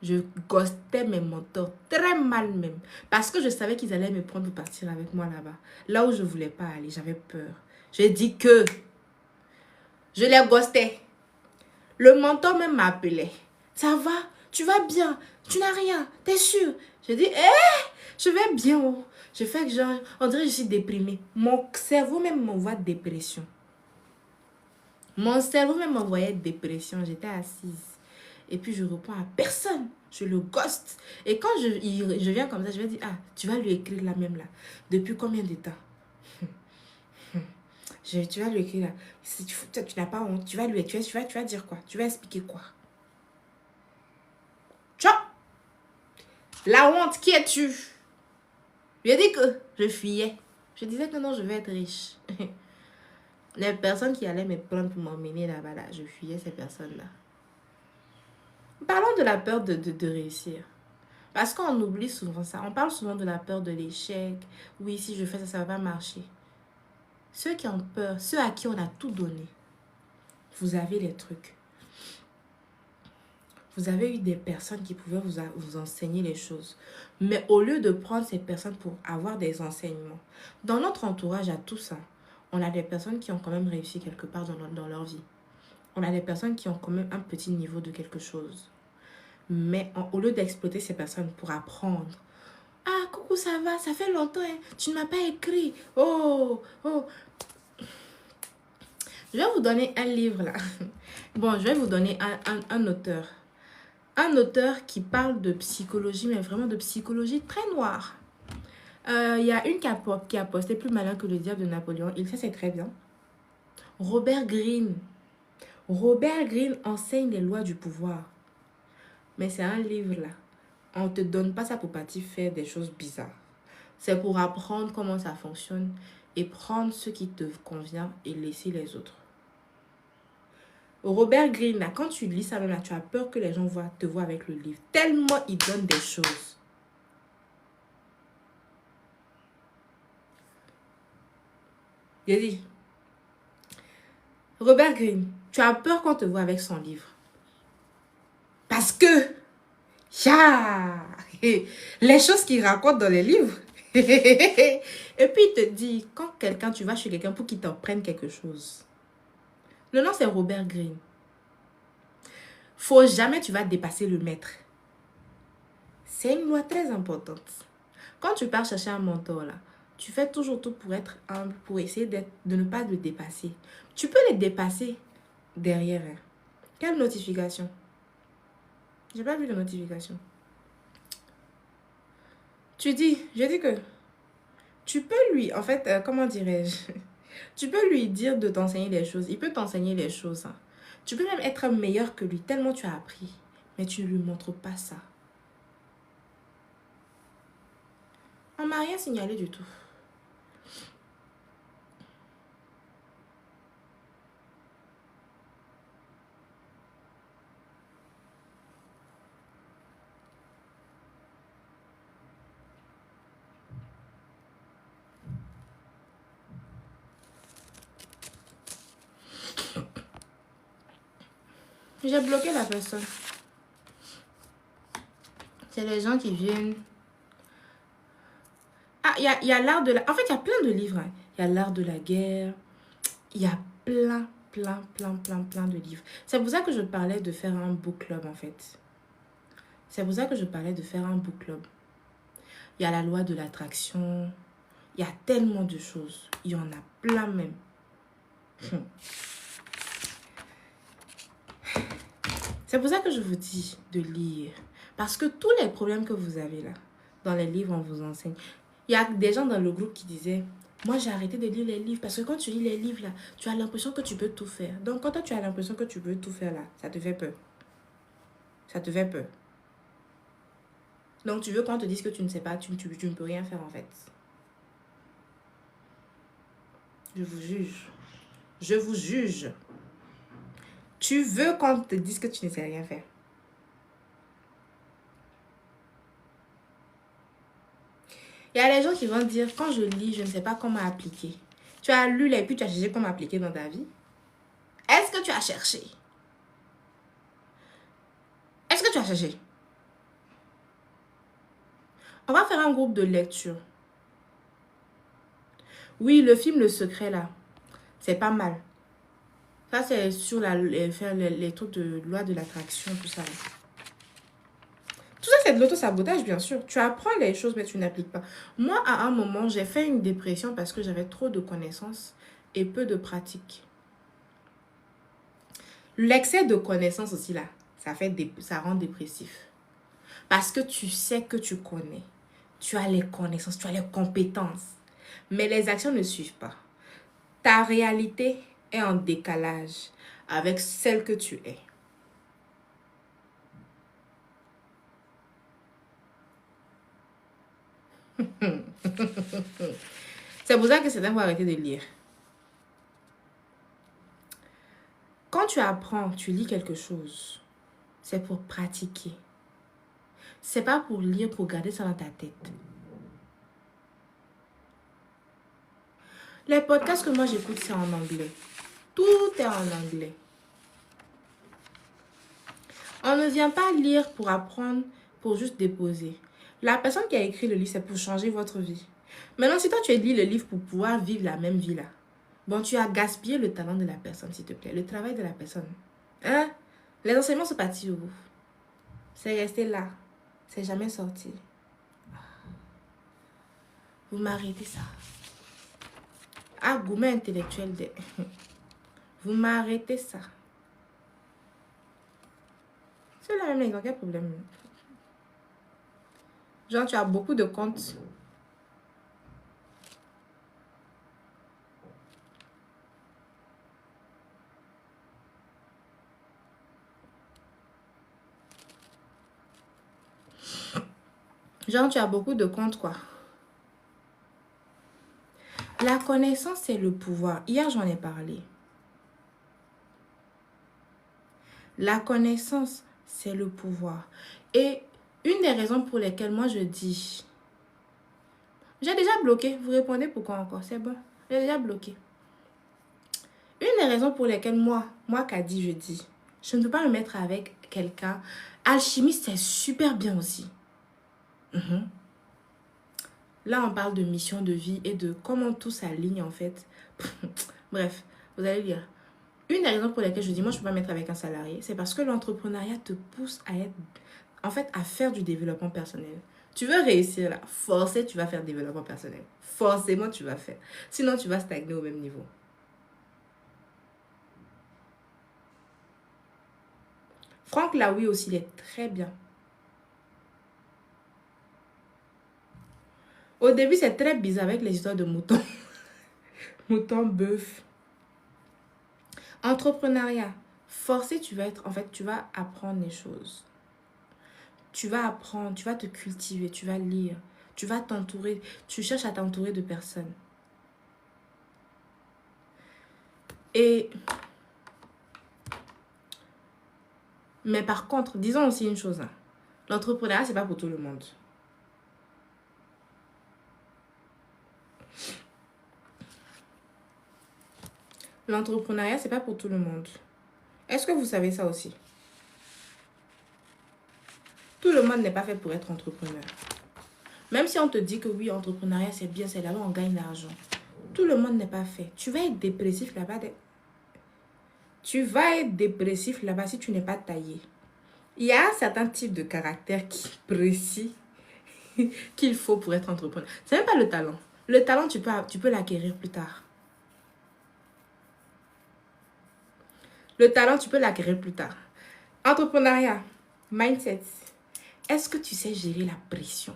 je ghostais mes mentors très mal même. Parce que je savais qu'ils allaient me prendre pour partir avec moi là-bas. Là où je ne voulais pas aller, j'avais peur. J'ai dit que je les ghostais. Le mentor même m'appelait. Ça va? Tu vas bien? Tu n'as rien? T'es sûr? J'ai dit, je vais bien. Oh. Je fais que genre, on dirait que je suis déprimée. Mon cerveau même m'envoie dépression. Mon cerveau même m'envoyait dépression. J'étais assise. Et puis je réponds à personne. Je le ghost. Et quand je viens comme ça, je vais dire, ah, tu vas lui écrire là même là. Depuis combien de temps? Tu vas lui écrire là. Si tu n'as pas honte, tu vas lui écrire, tu vas dire quoi? Tu vas expliquer quoi? Ciao! La honte, qui es-tu? Je lui ai dit que je fuyais. Je disais que non, je vais être riche. Les personnes qui allaient me prendre pour m'emmener là-bas, là, je fuyais ces personnes-là. Parlons de la peur de réussir. Parce qu'on oublie souvent ça. On parle souvent de la peur de l'échec. Oui, si je fais ça, ça ne va pas marcher. Ceux qui ont peur, ceux à qui on a tout donné, vous avez les trucs. Vous avez eu des personnes qui pouvaient vous enseigner les choses. Mais au lieu de prendre ces personnes pour avoir des enseignements, dans notre entourage à tout ça, on a des personnes qui ont quand même réussi quelque part dans leur vie. On a des personnes qui ont quand même un petit niveau de quelque chose. Mais au lieu d'exploiter ces personnes pour apprendre, ah, coucou, ça va, ça fait longtemps, hein, tu ne m'as pas écrit. Oh, oh. Je vais vous donner un livre là. Bon, je vais vous donner un auteur. Un auteur qui parle de psychologie, mais vraiment de psychologie très noire. Il y a une qui a posté Plus malin que le diable de Napoléon. Il sait, c'est très bien. Robert Greene. Robert Greene enseigne les lois du pouvoir. Mais c'est un livre là. On ne te donne pas ça pour partir faire des choses bizarres. C'est pour apprendre comment ça fonctionne et prendre ce qui te convient et laisser les autres. Robert Greene, là, quand tu lis ça, même là, tu as peur que les gens te voient avec le livre. Tellement il donne des choses. J'ai dit, Robert Greene, tu as peur qu'on te voit avec son livre. Parce que, les choses qu'il raconte dans les livres. Et puis il te dit, quand tu vas chez quelqu'un pour qu'il t'en prenne quelque chose. Le nom c'est Robert Greene. Faut jamais tu vas dépasser le maître. C'est une loi très importante. Quand tu pars chercher un mentor là, tu fais toujours tout pour être humble, pour essayer de ne pas le dépasser. Tu peux les dépasser derrière. Hein. Quelle notification? J'ai pas vu de notification. Je dis que tu peux lui, en fait, comment dirais-je? Tu peux lui dire de t'enseigner les choses. Il peut t'enseigner les choses. Hein. Tu peux même être meilleur que lui, tellement tu as appris. Mais tu ne lui montres pas ça. On m'a rien signalé du tout. J'ai bloqué la personne. C'est les gens qui viennent. Ah, il y a l'art de la... En fait, il y a plein de livres. Hein. Il y a l'art de la guerre. Il y a plein de livres. C'est pour ça que je parlais de faire un book club, en fait. C'est pour ça que je parlais de faire un book club. Il y a la loi de l'attraction. Il y a tellement de choses. Il y en a plein même. C'est pour ça que je vous dis de lire. Parce que tous les problèmes que vous avez là, dans les livres, on vous enseigne. Il y a des gens dans le groupe qui disaient, moi j'ai arrêté de lire les livres parce que quand tu lis les livres là, tu as l'impression que tu peux tout faire. Donc quand toi tu as l'impression que tu peux tout faire là, ça te fait peur. Ça te fait peur. Donc tu veux qu'on te dise que tu ne sais pas, tu ne peux rien faire en fait. Je vous juge. Je vous juge. Tu veux qu'on te dise que tu ne sais rien faire. Il y a les gens qui vont dire, quand je lis, je ne sais pas comment appliquer. Tu as lu et puis tu as cherché comment appliquer dans ta vie. Est-ce que tu as cherché? Est-ce que tu as cherché? On va faire un groupe de lecture. Oui, le film Le Secret, là, c'est pas mal. Ça, c'est sur les trucs de loi de l'attraction, tout ça. Là. Tout ça, c'est de l'auto-sabotage, bien sûr. Tu apprends les choses, mais tu n'appliques pas. Moi, à un moment, j'ai fait une dépression parce que j'avais trop de connaissances et peu de pratiques. L'excès de connaissances aussi, là, ça rend dépressif. Parce que tu sais que tu connais. Tu as les connaissances, tu as les compétences. Mais les actions ne suivent pas. Ta réalité est en décalage avec celle que tu es. C'est pour ça que certains vont arrêter de lire. Quand tu apprends, tu lis quelque chose, c'est pour pratiquer. C'est pas pour lire, pour garder ça dans ta tête. Les podcasts que moi j'écoute, c'est en anglais. Tout est en anglais. On ne vient pas lire pour apprendre, pour juste déposer. La personne qui a écrit le livre, c'est pour changer votre vie. Maintenant, si toi, tu as lu le livre pour pouvoir vivre la même vie là, bon, tu as gaspillé le talent de la personne, s'il te plaît, le travail de la personne. Hein? Les enseignements sont partis où? C'est resté là. C'est jamais sorti. Vous m'arrêtez ça. Ah, gourmet intellectuel. Vous m'arrêtez ça. C'est la même chose, quel problème? Genre, tu as beaucoup de comptes. Genre, tu as beaucoup de comptes, quoi. La connaissance, c'est le pouvoir. Hier, j'en ai parlé. La connaissance, c'est le pouvoir. Et une des raisons pour lesquelles moi, je dis... J'ai déjà bloqué. Vous répondez pourquoi encore? C'est bon. J'ai déjà bloqué. Une des raisons pour lesquelles moi Kadi, je dis, je ne peux pas me mettre avec quelqu'un. Alchimiste, c'est super bien aussi. Là, on parle de mission de vie et de comment tout s'aligne en fait. Bref, vous allez lire. Une des raisons pour lesquelles je dis, moi, je ne peux pas me mettre avec un salarié, c'est parce que l'entrepreneuriat te pousse à être, en fait, à faire du développement personnel. Tu veux réussir là, forcément, tu vas faire du développement personnel. Forcément, tu vas faire. Sinon, tu vas stagner au même niveau. Franck Laoui aussi, il est très bien. Au début, c'est très bizarre avec les histoires de moutons. Mouton, bœuf. Entrepreneuriat. Forcé, tu vas être... En fait, tu vas apprendre les choses. Tu vas apprendre, tu vas te cultiver, tu vas lire. Tu vas t'entourer. Tu cherches à t'entourer de personnes. Et... Mais par contre, disons aussi une chose. Hein. L'entrepreneuriat, c'est pas pour tout le monde. L'entrepreneuriat, c'est pas pour tout le monde. Est-ce que vous savez ça aussi? Tout le monde n'est pas fait pour être entrepreneur. Même si on te dit que oui, entrepreneuriat, c'est bien, c'est là où on gagne l'argent. Tout le monde n'est pas fait. Tu vas être dépressif là-bas. Tu vas être dépressif là-bas si tu n'es pas taillé. Il y a un certain type de caractère qui précis qu'il faut pour être entrepreneur. C'est même pas le talent. Le talent, tu peux l'acquérir plus tard. Le talent, tu peux l'acquérir plus tard. Entrepreneuriat, mindset. Est-ce que tu sais gérer la pression?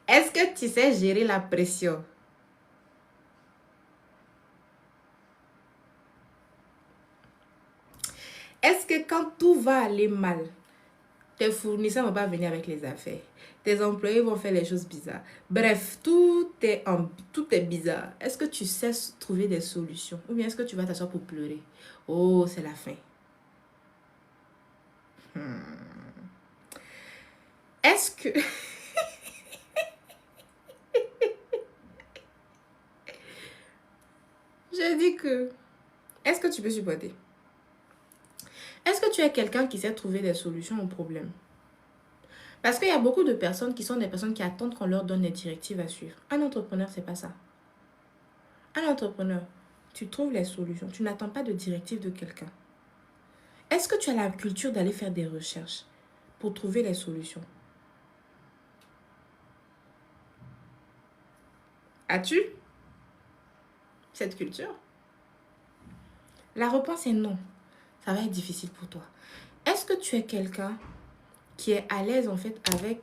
Est-ce que tu sais gérer la pression? Est-ce que quand tout va aller mal, tes fournisseurs ne vont pas venir avec les affaires? Tes employés vont faire les choses bizarres. Bref, tout est bizarre. Est-ce que tu sais trouver des solutions? Ou bien est-ce que tu vas t'asseoir pour pleurer? Oh, c'est la fin. Est-ce que... Je dis que... Est-ce que tu peux supporter? Est-ce que tu es quelqu'un qui sait trouver des solutions aux problèmes? Parce qu'il y a beaucoup de personnes qui sont des personnes qui attendent qu'on leur donne des directives à suivre. Un entrepreneur, c'est pas ça. Un entrepreneur, tu trouves les solutions. Tu n'attends pas de directives de quelqu'un. Est-ce que tu as la culture d'aller faire des recherches pour trouver les solutions? As-tu cette culture? La réponse est non. Ça va être difficile pour toi. Est-ce que tu es quelqu'un qui est à l'aise en fait avec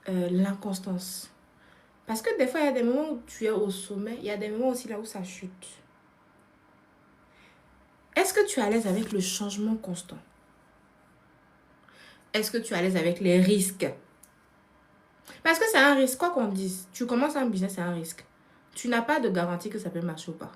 l'inconstance? Parce que des fois, il y a des moments où tu es au sommet, il y a des moments aussi là où ça chute. Est-ce que tu es à l'aise avec le changement constant? Est-ce que tu es à l'aise avec les risques? Parce que c'est un risque, quoi qu'on dise. Tu commences un business, c'est un risque. Tu n'as pas de garantie que ça peut marcher ou pas.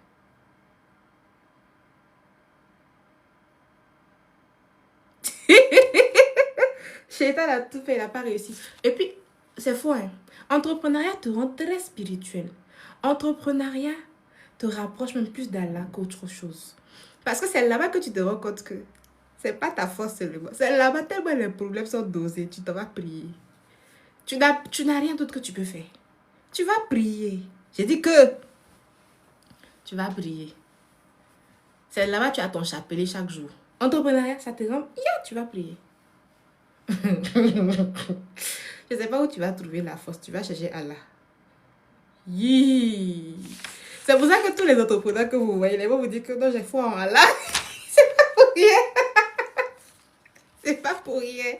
Shaitan a tout fait, il n'a pas réussi. Et puis, c'est faux, hein. Entrepreneuriat te rend très spirituel. Entrepreneuriat te rapproche même plus d'Allah qu'autre chose. Parce que c'est là-bas que tu te rends compte que C'est pas ta force seulement. C'est là-bas tellement les problèmes sont dosés. Tu t'en vas prier. Tu n'as rien d'autre que tu peux faire. Tu vas prier. J'ai dit que tu vas prier. C'est là-bas tu as ton chapelet chaque jour. Entrepreneuriat, ça te rend... tu vas prier. Je ne sais pas où tu vas trouver la force. Tu vas chercher Allah. C'est pour ça que tous les entrepreneurs que vous voyez, ils vont vous dire que non, j'ai foi en Allah. C'est pas pour rien. C'est pas pour rien.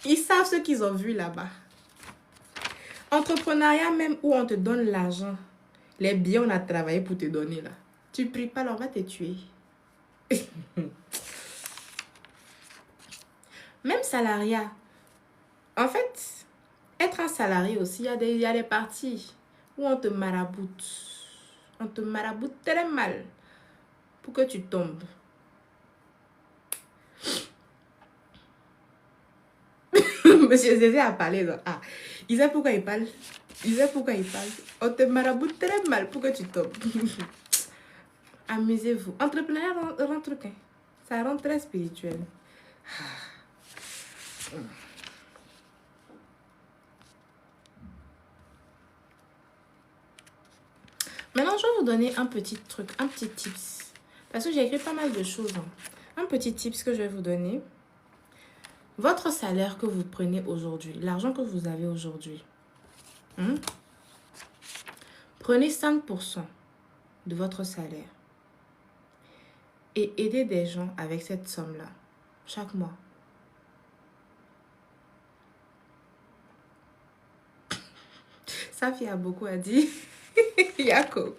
Ils savent ce qu'ils ont vu là-bas. Entrepreneuriat, même où on te donne l'argent, les biens on a travaillé pour te donner là. Tu pries pas, là, on va te tuer. Même salariat. En fait, être un salarié aussi, il y a des parties où on te maraboute. On te maraboute très mal pour que tu tombes. Monsieur Zézé a parlé. Ah, il sait pourquoi il parle. Il sait pourquoi il parle. On te maraboute très mal pour que tu tombes. Amusez-vous. Entrepreneuriat rend truc. Hein. Ça rend très spirituel. Maintenant, je vais vous donner un petit truc, un petit tips. Parce que j'ai écrit pas mal de choses. Hein. Un petit tips que je vais vous donner. Votre salaire que vous prenez aujourd'hui, l'argent que vous avez aujourd'hui, prenez 5% de votre salaire et aidez des gens avec cette somme-là, chaque mois. Safi a beaucoup à dire. Jacob.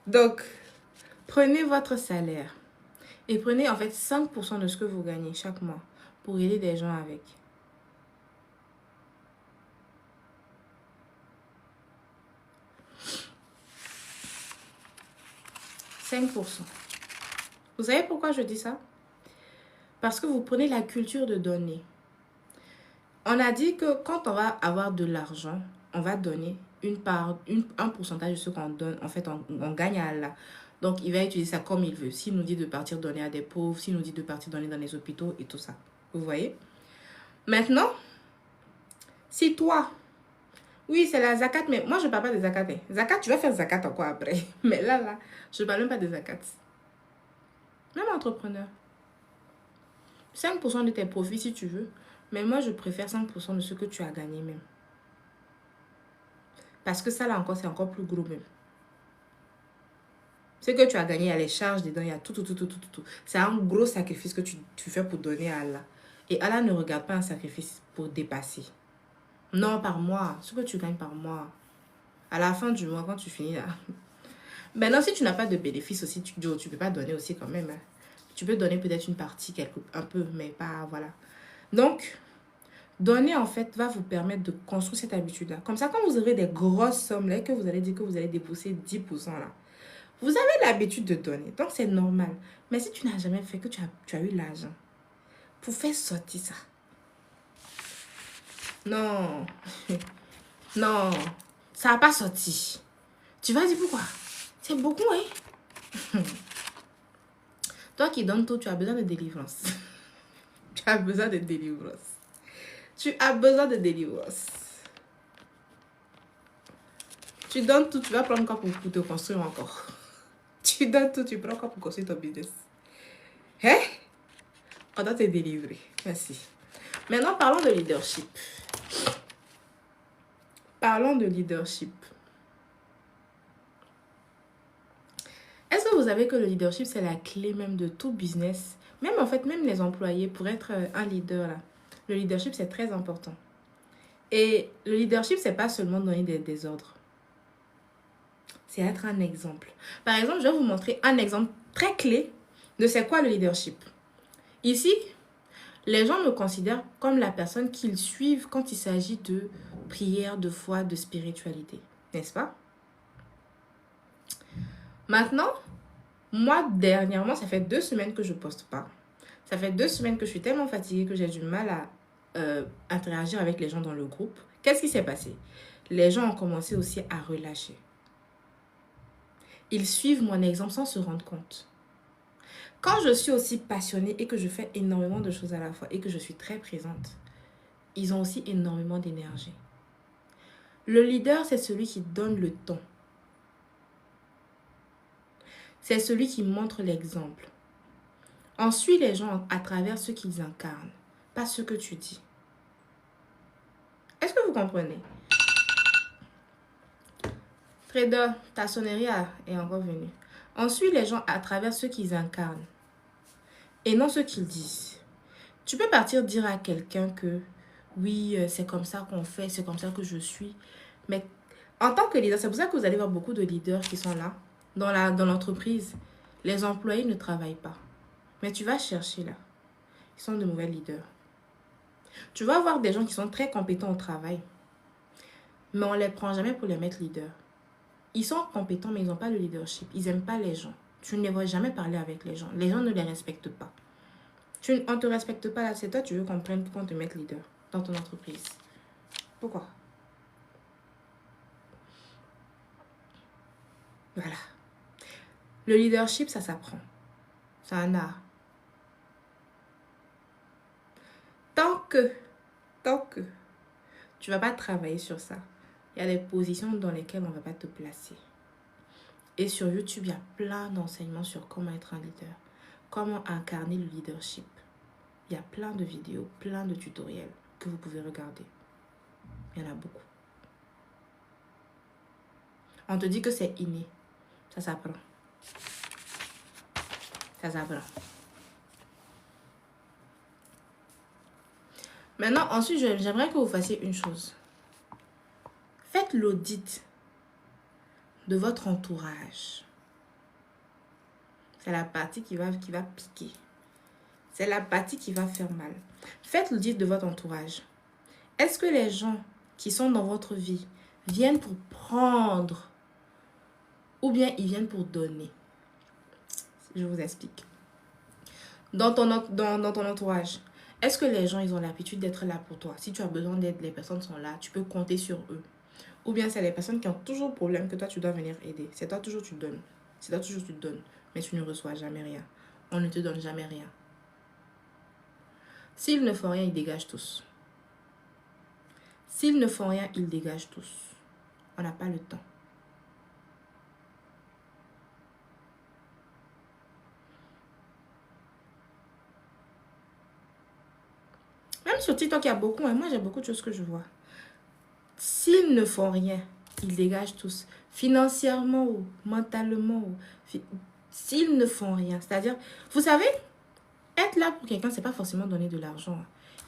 Donc, prenez votre salaire et prenez en fait 5% de ce que vous gagnez chaque mois pour aider des gens avec. « 5%. Vous savez pourquoi je dis ça? Parce que vous prenez la culture de donner. On a dit que quand on va avoir de l'argent, on va donner un pourcentage de ce qu'on donne. En fait, on gagne à Allah. Donc, il va utiliser ça comme il veut. S'il nous dit de partir donner à des pauvres, s'il nous dit de partir donner dans les hôpitaux et tout ça. Vous voyez? Maintenant, si toi, oui, c'est la zakat, mais moi, je ne parle pas de zakat. Hein. Zakat, tu vas faire zakat encore après. Mais là, je ne parle même pas de zakat. Même entrepreneur. 5% de tes profits si tu veux. Mais moi, je préfère 5% de ce que tu as gagné même. Parce que ça, là encore, c'est encore plus gros même. Ce que tu as gagné, il y a les charges dedans, il y a tout. C'est un gros sacrifice que tu fais pour donner à Allah. Et Allah ne regarde pas un sacrifice pour dépasser. Non, par mois. Ce que tu gagnes par mois. À la fin du mois, quand tu finis là. Maintenant, si tu n'as pas de bénéfice aussi, tu ne peux pas donner aussi quand même. Hein. Tu peux donner peut-être une partie, un peu, mais pas, voilà. Donc, donner, en fait, va vous permettre de construire cette habitude-là. Comme ça, quand vous aurez des grosses sommes, là, que vous allez dire que vous allez débourser 10%, là, vous avez l'habitude de donner. Donc, c'est normal. Mais si tu n'as jamais fait, que tu as eu l'argent, pour faire sortir ça. Non. Non. Ça n'a pas sorti. Tu vas dire pourquoi? C'est beaucoup, hein? Toi qui donnes tout, tu as besoin de délivrance. Tu as besoin de délivrance. Tu as besoin de délivrance. Tu donnes tout, tu vas prendre quoi pour te construire encore? Tu donnes tout, tu prends quoi pour construire ton business? Hein? On doit te délivrer. Merci. Maintenant, parlons de leadership. Parlons de leadership. Est-ce que vous savez que le leadership, c'est la clé même de tout business? Même en fait, même les employés, pour être un leader, là, le leadership, c'est très important. Et le leadership, c'est pas seulement donner des ordres. C'est être un exemple. Par exemple, je vais vous montrer un exemple très clé de c'est quoi le leadership. Ici, les gens me considèrent comme la personne qu'ils suivent quand il s'agit de prière, de foi, de spiritualité. N'est-ce pas? Maintenant, moi, dernièrement, ça fait 2 semaines que je ne poste pas. Ça fait 2 semaines que je suis tellement fatiguée que j'ai du mal à interagir avec les gens dans le groupe. Qu'est-ce qui s'est passé? Les gens ont commencé aussi à relâcher. Ils suivent mon exemple sans se rendre compte. Quand je suis aussi passionnée et que je fais énormément de choses à la fois et que je suis très présente, ils ont aussi énormément d'énergie. Le leader, c'est celui qui donne le ton. C'est celui qui montre l'exemple. On suit les gens à travers ce qu'ils incarnent, pas ce que tu dis. Est-ce que vous comprenez? Trader, ta sonnerie est encore venue. On suit les gens à travers ce qu'ils incarnent et non ce qu'ils disent. Tu peux partir dire à quelqu'un que oui, c'est comme ça qu'on fait, c'est comme ça que je suis. Mais en tant que leader, c'est pour ça que vous allez voir beaucoup de leaders qui sont là, dans l'entreprise. Les employés ne travaillent pas. Mais tu vas chercher là. Ils sont de mauvais leaders. Tu vas avoir des gens qui sont très compétents au travail. Mais on ne les prend jamais pour les mettre leaders. Ils sont compétents, mais ils n'ont pas le leadership. Ils n'aiment pas les gens. Tu ne les vois jamais parler avec les gens. Les gens ne les respectent pas. On ne te respecte pas là. C'est toi, tu veux qu'on te mette leader dans ton entreprise. Pourquoi? Voilà. Le leadership, ça s'apprend. C'est un art. Tant que tu ne vas pas travailler sur ça, il y a des positions dans lesquelles on ne va pas te placer. Et sur YouTube, il y a plein d'enseignements sur comment être un leader, comment incarner le leadership. Il y a plein de vidéos, plein de tutoriels que vous pouvez regarder. Il y en a beaucoup. On te dit que c'est inné. Ça s'apprend. Ça s'apprend. Maintenant, ensuite, j'aimerais que vous fassiez une chose. Faites l'audit de votre entourage. C'est la partie qui va piquer. C'est la partie qui va faire mal. Faites l'audit de votre entourage. Est-ce que les gens qui sont dans votre vie viennent pour prendre ou bien ils viennent pour donner? Je vous explique. Dans ton entourage, est-ce que les gens ils ont l'habitude d'être là pour toi? Si tu as besoin d'aide, les personnes sont là, tu peux compter sur eux. Ou bien c'est les personnes qui ont toujours problème que toi tu dois venir aider. C'est toi toujours tu donnes. C'est toi toujours tu donnes. Mais tu ne reçois jamais rien. On ne te donne jamais rien. S'ils ne font rien, ils dégagent tous. S'ils ne font rien, ils dégagent tous. On n'a pas le temps. Même sur TikTok, il y a beaucoup. Moi, j'ai beaucoup de choses que je vois. S'ils ne font rien, ils dégagent tous. Financièrement ou mentalement. S'ils ne font rien. C'est-à-dire, vous savez, être là pour quelqu'un, c'est pas forcément donner de l'argent.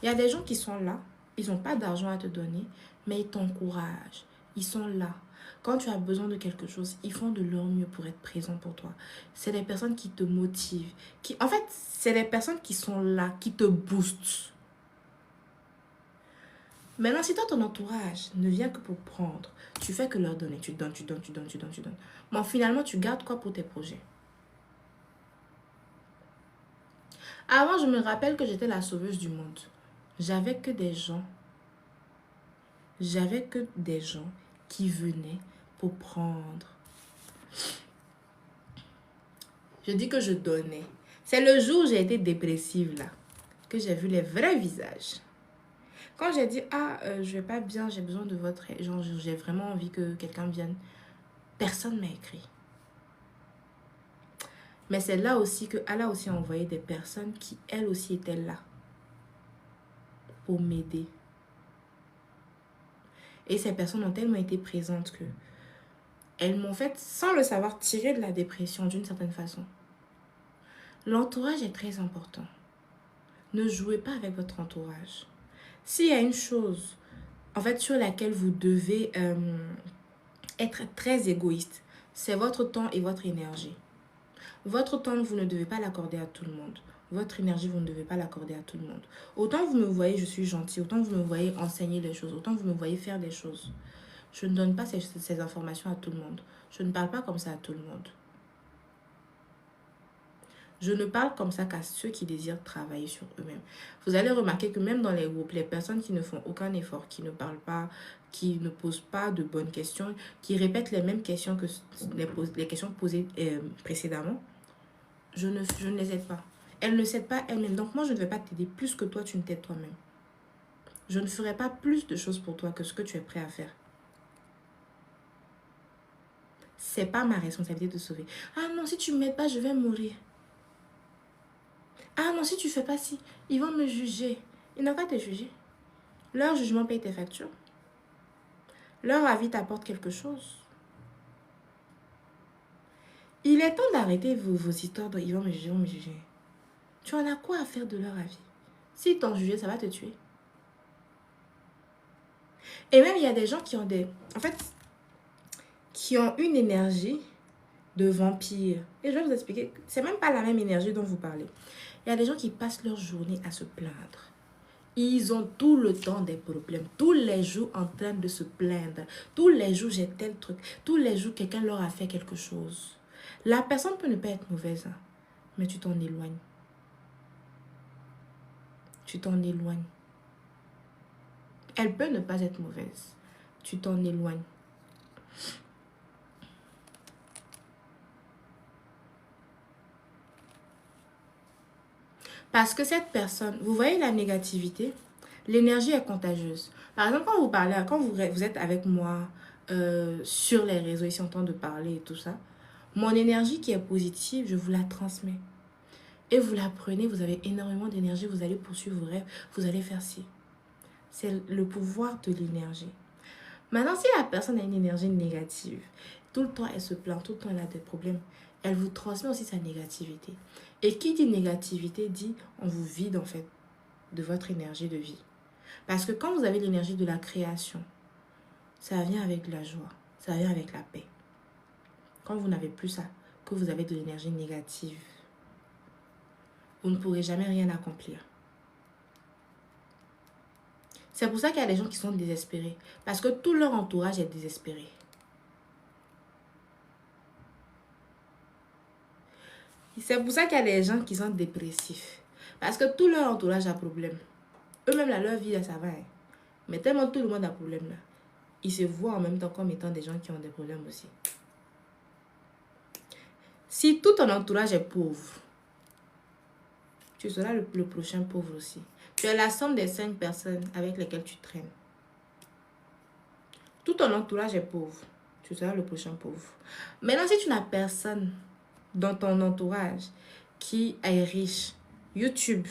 Il y a des gens qui sont là, ils n'ont pas d'argent à te donner, mais ils t'encouragent. Ils sont là. Quand tu as besoin de quelque chose, ils font de leur mieux pour être présents pour toi. C'est des personnes qui te motivent. En fait, c'est des personnes qui sont là, qui te boostent. Maintenant, si toi, ton entourage ne vient que pour prendre, tu fais que leur donner. Tu donnes. Bon, finalement, tu gardes quoi pour tes projets? Avant, je me rappelle que j'étais la sauveuse du monde. J'avais que des gens qui venaient pour prendre. Je dis que je donnais. C'est le jour où j'ai été dépressive là, que j'ai vu les vrais visages. Quand j'ai dit, je vais pas bien, j'ai besoin de votre aide, genre j'ai vraiment envie que quelqu'un vienne, personne m'a écrit. Mais c'est là aussi que Allah aussi a envoyé des personnes qui, elles aussi, étaient là pour m'aider. Et ces personnes ont tellement été présentes que elles m'ont fait, sans le savoir, tirer de la dépression d'une certaine façon. L'entourage est très important. Ne jouez pas avec votre entourage. S'il y a une chose, en fait, sur laquelle vous devez être très égoïste, c'est votre temps et votre énergie. Votre temps, vous ne devez pas l'accorder à tout le monde. Votre énergie, vous ne devez pas l'accorder à tout le monde. Autant vous me voyez, je suis gentille. Autant vous me voyez enseigner les choses. Autant vous me voyez faire des choses. Je ne donne pas ces informations à tout le monde. Je ne parle pas comme ça à tout le monde. Je ne parle comme ça qu'à ceux qui désirent travailler sur eux-mêmes. Vous allez remarquer que même dans les groupes, les personnes qui ne font aucun effort, qui ne parlent pas, qui ne posent pas de bonnes questions, qui répètent les mêmes questions que les questions posées précédemment, je ne les aide pas. Elles ne s'aident pas elles-mêmes. Donc moi, je ne vais pas t'aider plus que toi, tu ne t'aides toi-même. Je ne ferai pas plus de choses pour toi que ce que tu es prêt à faire. C'est pas ma responsabilité de te sauver. Ah non, si tu ne m'aides pas, je vais mourir. Ah non, si tu fais pas ci, ils vont me juger. Ils n'ont qu'à te juger. Leur jugement paye tes factures. Leur avis t'apporte quelque chose. Il est temps d'arrêter vos histoires de ils vont me juger, ils vont me juger. Tu en as quoi à faire de leur avis? S'ils t'ont jugé, ça va te tuer. Et même, il y a des gens qui ont en fait, qui ont une énergie de vampire. Et je vais vous expliquer, c'est même pas la même énergie dont vous parlez. Il y a des gens qui passent leur journée à se plaindre. Ils ont tout le temps des problèmes. Tous les jours en train de se plaindre. Tous les jours, j'ai tel truc. Tous les jours, quelqu'un leur a fait quelque chose. La personne peut ne pas être mauvaise, hein, mais tu t'en éloignes. Tu t'en éloignes. Elle peut ne pas être mauvaise. Tu t'en éloignes. Parce que cette personne, vous voyez la négativité, l'énergie est contagieuse. Par exemple, quand vous parlez, quand vous êtes avec moi sur les réseaux, ici en train de parler et tout ça, mon énergie qui est positive, je vous la transmets. Et vous la prenez, vous avez énormément d'énergie, vous allez poursuivre vos rêves, vous allez faire ci. C'est le pouvoir de l'énergie. Maintenant, si la personne a une énergie négative, tout le temps elle se plaint, tout le temps elle a des problèmes, elle vous transmet aussi sa négativité. Et qui dit négativité dit on vous vide en fait de votre énergie de vie. Parce que quand vous avez l'énergie de la création, ça vient avec la joie, ça vient avec la paix. Quand vous n'avez plus ça, que vous avez de l'énergie négative, vous ne pourrez jamais rien accomplir. C'est pour ça qu'il y a des gens qui sont désespérés. Parce que tout leur entourage est désespéré. C'est pour ça qu'il y a des gens qui sont dépressifs. Parce que tout leur entourage a problème. Eux-mêmes, là, leur vie, là, ça va. Hein. Mais tellement tout le monde a problème, là. Ils se voient en même temps comme étant des gens qui ont des problèmes aussi. Si tout ton entourage est pauvre, tu seras le prochain pauvre aussi. Tu es la somme des 5 personnes avec lesquelles tu traînes. Tout ton entourage est pauvre. Tu seras le prochain pauvre. Maintenant, si tu n'as personne dans ton entourage qui est riche, YouTube,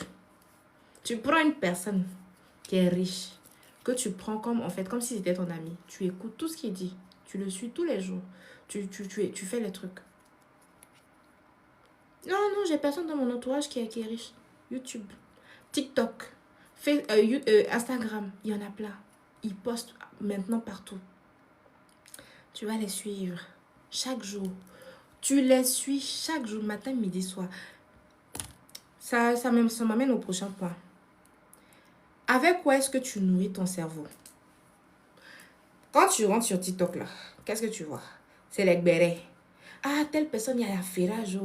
tu prends une personne qui est riche, que tu prends comme, en fait, comme si c'était ton ami. Tu écoutes tout ce qu'il dit. Tu le suis tous les jours. Tu fais les trucs. Non, non, j'ai personne dans mon entourage qui est riche. YouTube, TikTok, Instagram, il y en a plein. Ils postent maintenant partout. Tu vas les suivre chaque jour. Tu les suis chaque jour, matin, midi, soir. Ça m'amène au prochain point. Avec quoi est-ce que tu nourris ton cerveau? Quand tu rentres sur TikTok, là, qu'est-ce que tu vois? C'est les bérets. Ah, telle personne, il y a la ferrage.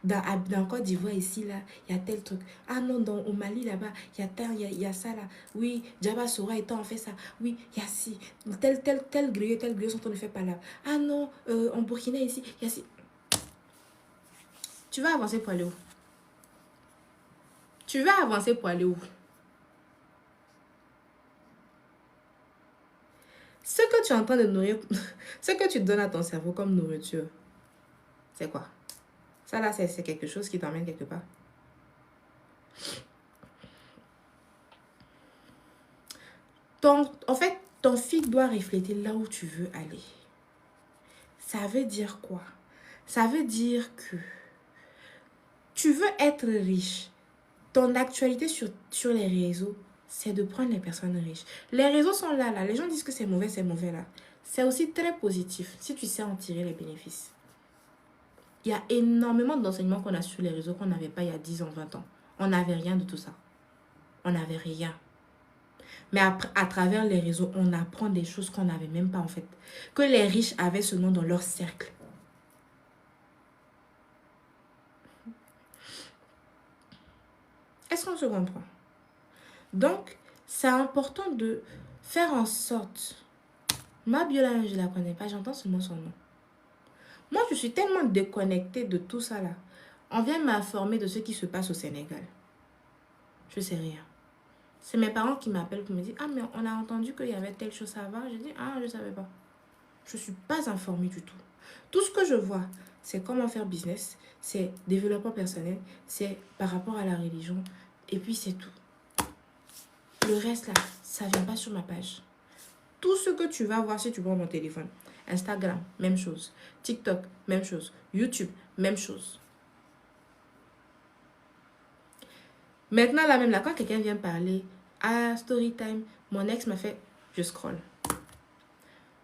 Dans Côte d'Ivoire, ici, là, il y a tel truc. Ah non, au Mali, là-bas, il y a ça, là. Oui, Djaba Sora étant en fait ça. Oui, il y a ci. Tel grillot sont en train de faire par là. Ah non, en Burkina, ici, il y a ci. Tu vas avancer pour aller où? Tu vas avancer pour aller où? Ce que tu es en train de nourrir, ce que tu donnes à ton cerveau comme nourriture, c'est quoi? Ça là, c'est quelque chose qui t'emmène quelque part. En fait, ton fil doit refléter là où tu veux aller. Ça veut dire quoi? Ça veut dire que tu veux être riche. Ton actualité sur les réseaux, c'est de prendre les personnes riches. Les réseaux sont là. Les gens disent que c'est mauvais là. C'est aussi très positif si tu sais en tirer les bénéfices. Il y a énormément d'enseignements qu'on a sur les réseaux qu'on n'avait pas il y a 10 ans, 20 ans. On n'avait rien de tout ça. On n'avait rien. Mais à travers les réseaux, on apprend des choses qu'on n'avait même pas en fait. Que les riches avaient seulement dans leur cercle. Est-ce qu'on se comprend? Donc, c'est important de faire en sorte... Ma Biola, je ne la connais pas, j'entends seulement son nom. Moi, je suis tellement déconnectée de tout ça là. On vient m'informer de ce qui se passe au Sénégal. Je sais rien. C'est mes parents qui m'appellent pour me dire, ah, mais on a entendu qu'il y avait telle chose avant. Je dis, ah, je ne savais pas. Je ne suis pas informée du tout. Tout ce que je vois, c'est comment faire business, c'est développement personnel, c'est par rapport à la religion, et puis c'est tout. Le reste là, ça ne vient pas sur ma page. Tout ce que tu vas voir si tu prends mon téléphone, Instagram, même chose. TikTok, même chose. YouTube, même chose. Maintenant, là même, là, quand quelqu'un vient parler, à Storytime, mon ex m'a fait, je scroll.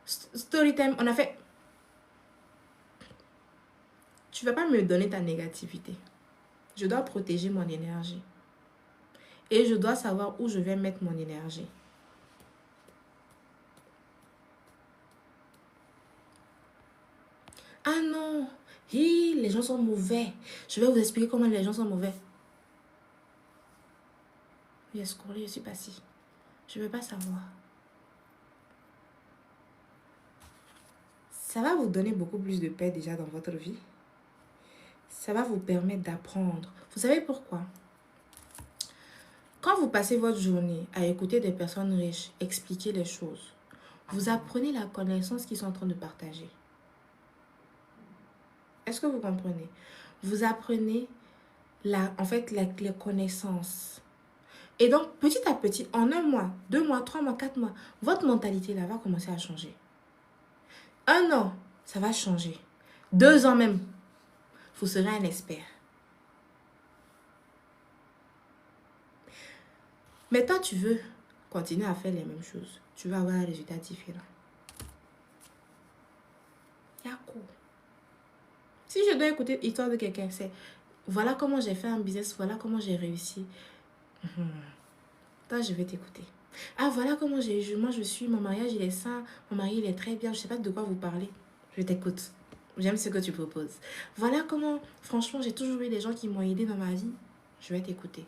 Storytime, on a fait, tu ne vas pas me donner ta négativité. Je dois protéger mon énergie. Et je dois savoir où je vais mettre mon énergie. Ah non, hi, les gens sont mauvais. Je vais vous expliquer comment les gens sont mauvais. J'ai scrollé, je suis passée. Je ne veux pas savoir. Ça va vous donner beaucoup plus de paix déjà dans votre vie. Ça va vous permettre d'apprendre. Vous savez pourquoi? Quand vous passez votre journée à écouter des personnes riches expliquer les choses, vous apprenez la connaissance qu'ils sont en train de partager. Est-ce que vous comprenez? Vous apprenez les connaissances. Et donc, petit à petit, en 1 mois, 2 mois, 3 mois, 4 mois, votre mentalité là va commencer à changer. 1 an, ça va changer. 2 ans même, vous serez un expert. Maintenant, tu veux continuer à faire les mêmes choses. Tu vas avoir un résultat différent. Yako. Si je dois écouter l'histoire de quelqu'un, c'est voilà comment j'ai fait un business, voilà comment j'ai réussi. Toi, je vais t'écouter. Ah, voilà comment moi je suis, mon mariage il est sain, mon mari il est très bien, je ne sais pas de quoi vous parlez. Je t'écoute. J'aime ce que tu proposes. Voilà comment, franchement, j'ai toujours eu des gens qui m'ont aidé dans ma vie. Je vais t'écouter.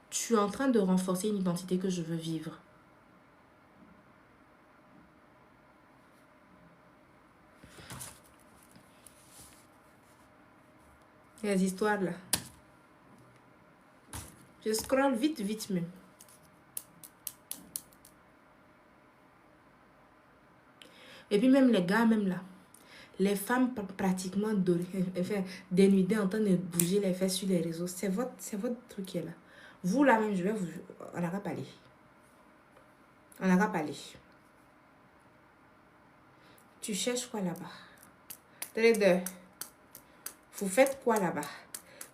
Tu es en train de renforcer une identité que je veux vivre. Les histoires là. Je scrolle vite, vite même. Et puis même les gars, même là. Les femmes pratiquement dénudées en train de bouger les fesses sur les réseaux. C'est votre truc qui est là. Vous là même, on n'a qu'à parler. On n'a qu'à parler. Tu cherches quoi là-bas? Trader. Vous faites quoi là-bas?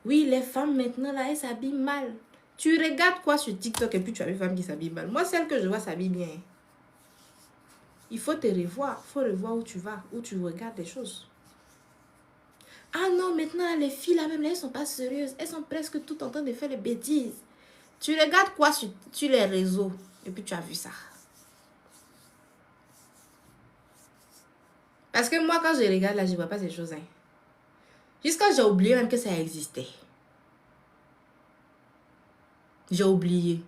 Oui, les femmes maintenant là, elles s'habillent mal. Tu regardes quoi sur TikTok et puis tu as une femme qui s'habille mal. Moi, celle que je vois s'habille bien. Il faut te revoir. Il faut revoir où tu vas, où tu regardes les choses. Ah non, maintenant, les filles là même, elles ne sont pas sérieuses. Elles sont presque toutes en train de faire des bêtises. Tu regardes quoi sur les réseaux et puis tu as vu ça. Parce que moi, quand je regarde là, je ne vois pas ces choses. Hein. Jusqu'à j'ai oublié même que ça existait. J'ai oublié.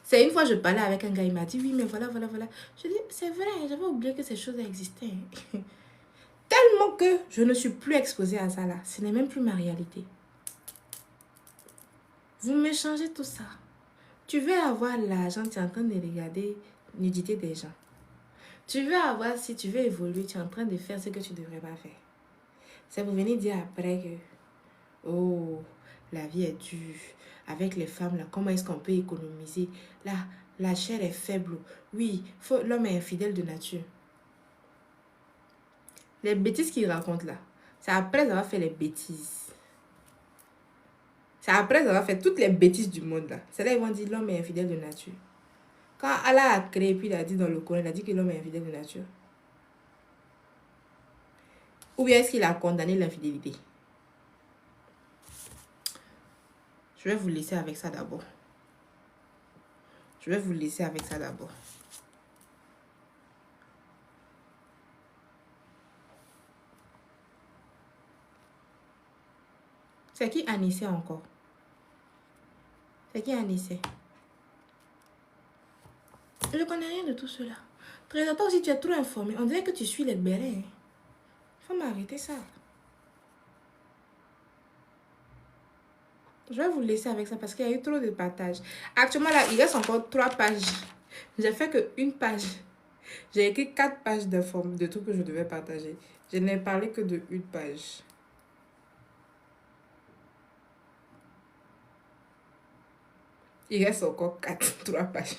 C'est une fois je parlais avec un gars, il m'a dit, oui, mais voilà. Je dis, c'est vrai, j'avais oublié que ces choses existaient. Tellement que je ne suis plus exposée à ça là. Ce n'est même plus ma réalité. Vous me changez tout ça. Tu veux avoir l'argent, tu es en train de regarder nudité des gens. Tu veux avoir, si tu veux évoluer, tu es en train de faire ce que tu ne devrais pas faire. C'est pour venir dire après que, oh, la vie est dure. Avec les femmes, là, comment est-ce qu'on peut économiser? Là, la chair est faible. Oui, l'homme est infidèle de nature. Les bêtises qu'il raconte là, c'est après avoir fait les bêtises. C'est après avoir fait toutes les bêtises du monde là. C'est là ils vont dire l'homme est infidèle de nature. Quand Allah a créé, puis il a dit dans le Coran, il a dit que l'homme est infidèle de nature. Ou bien est-ce qu'il a condamné l'infidélité? Je vais vous laisser avec ça d'abord. C'est qui Anissé encore? C'est qui Anissé? Je ne connais rien de tout cela. Très attention, si tu es trop informé, on dirait que tu suis les bérets. Il faut m'arrêter ça. Je vais vous laisser avec ça parce qu'il y a eu trop de partages. Actuellement, là, il reste encore 3 pages. J'ai fait que une page. J'ai écrit 4 pages de trucs que je devais partager. Je n'ai parlé que de une page. Il reste encore 3 pages.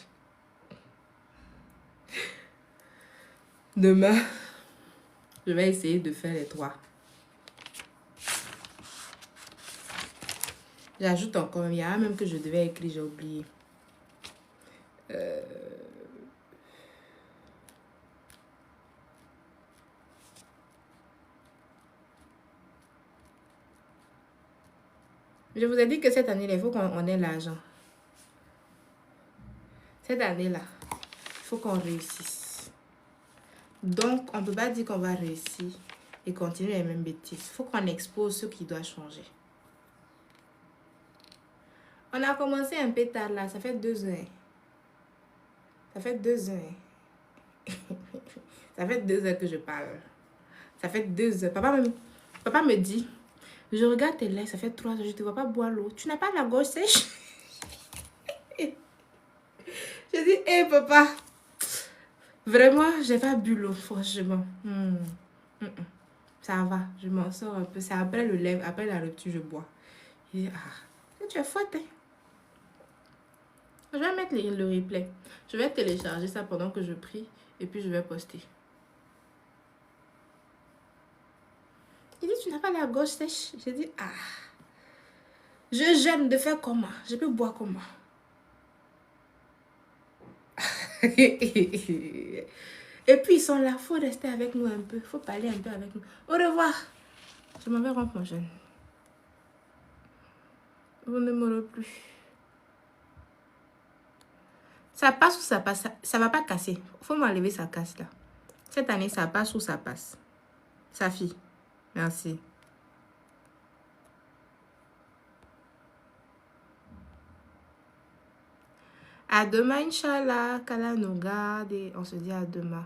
Demain, je vais essayer de faire les 3. J'ajoute encore, il y a un même que je devais écrire, j'ai oublié. Je vous ai dit que cette année, il faut qu'on ait l'argent. Cette année-là, il faut qu'on réussisse. Donc, on ne peut pas dire qu'on va réussir et continuer les mêmes bêtises. Il faut qu'on expose ce qui doit changer. On a commencé un peu tard là, ça fait 2 heures. Ça fait 2 heures. Ça fait 2 heures que je parle. Ça fait 2 heures. Papa me dit, je regarde tes lèvres, ça fait 3 heures, je ne te vois pas boire l'eau. Tu n'as pas la gorge sèche? Je dis, hé papa, vraiment, j'ai pas bu l'eau, franchement. Ça va, je m'en sors un peu. C'est après le lèvre, après la rupture, je bois. Il dit, ah, tu es forte, hein? Je vais mettre le replay. Je vais télécharger ça pendant que je prie et puis je vais poster. Il dit, tu n'as pas la gorge sèche? J'ai dit, je gêne de faire comment? Je peux boire comment? Et puis ils sont là, il faut rester avec nous un peu, il faut parler un peu avec nous. Au revoir. Je m'en vais rompre mon jeûne. Vous ne m'aurez plus. Ça passe ou ça passe? Ça va pas casser. Il faut m'enlever sa casse là. Cette année, ça passe ou ça passe? Safi, merci. À demain, Inch'Allah. Qu'Allah nous garde et on se dit à demain.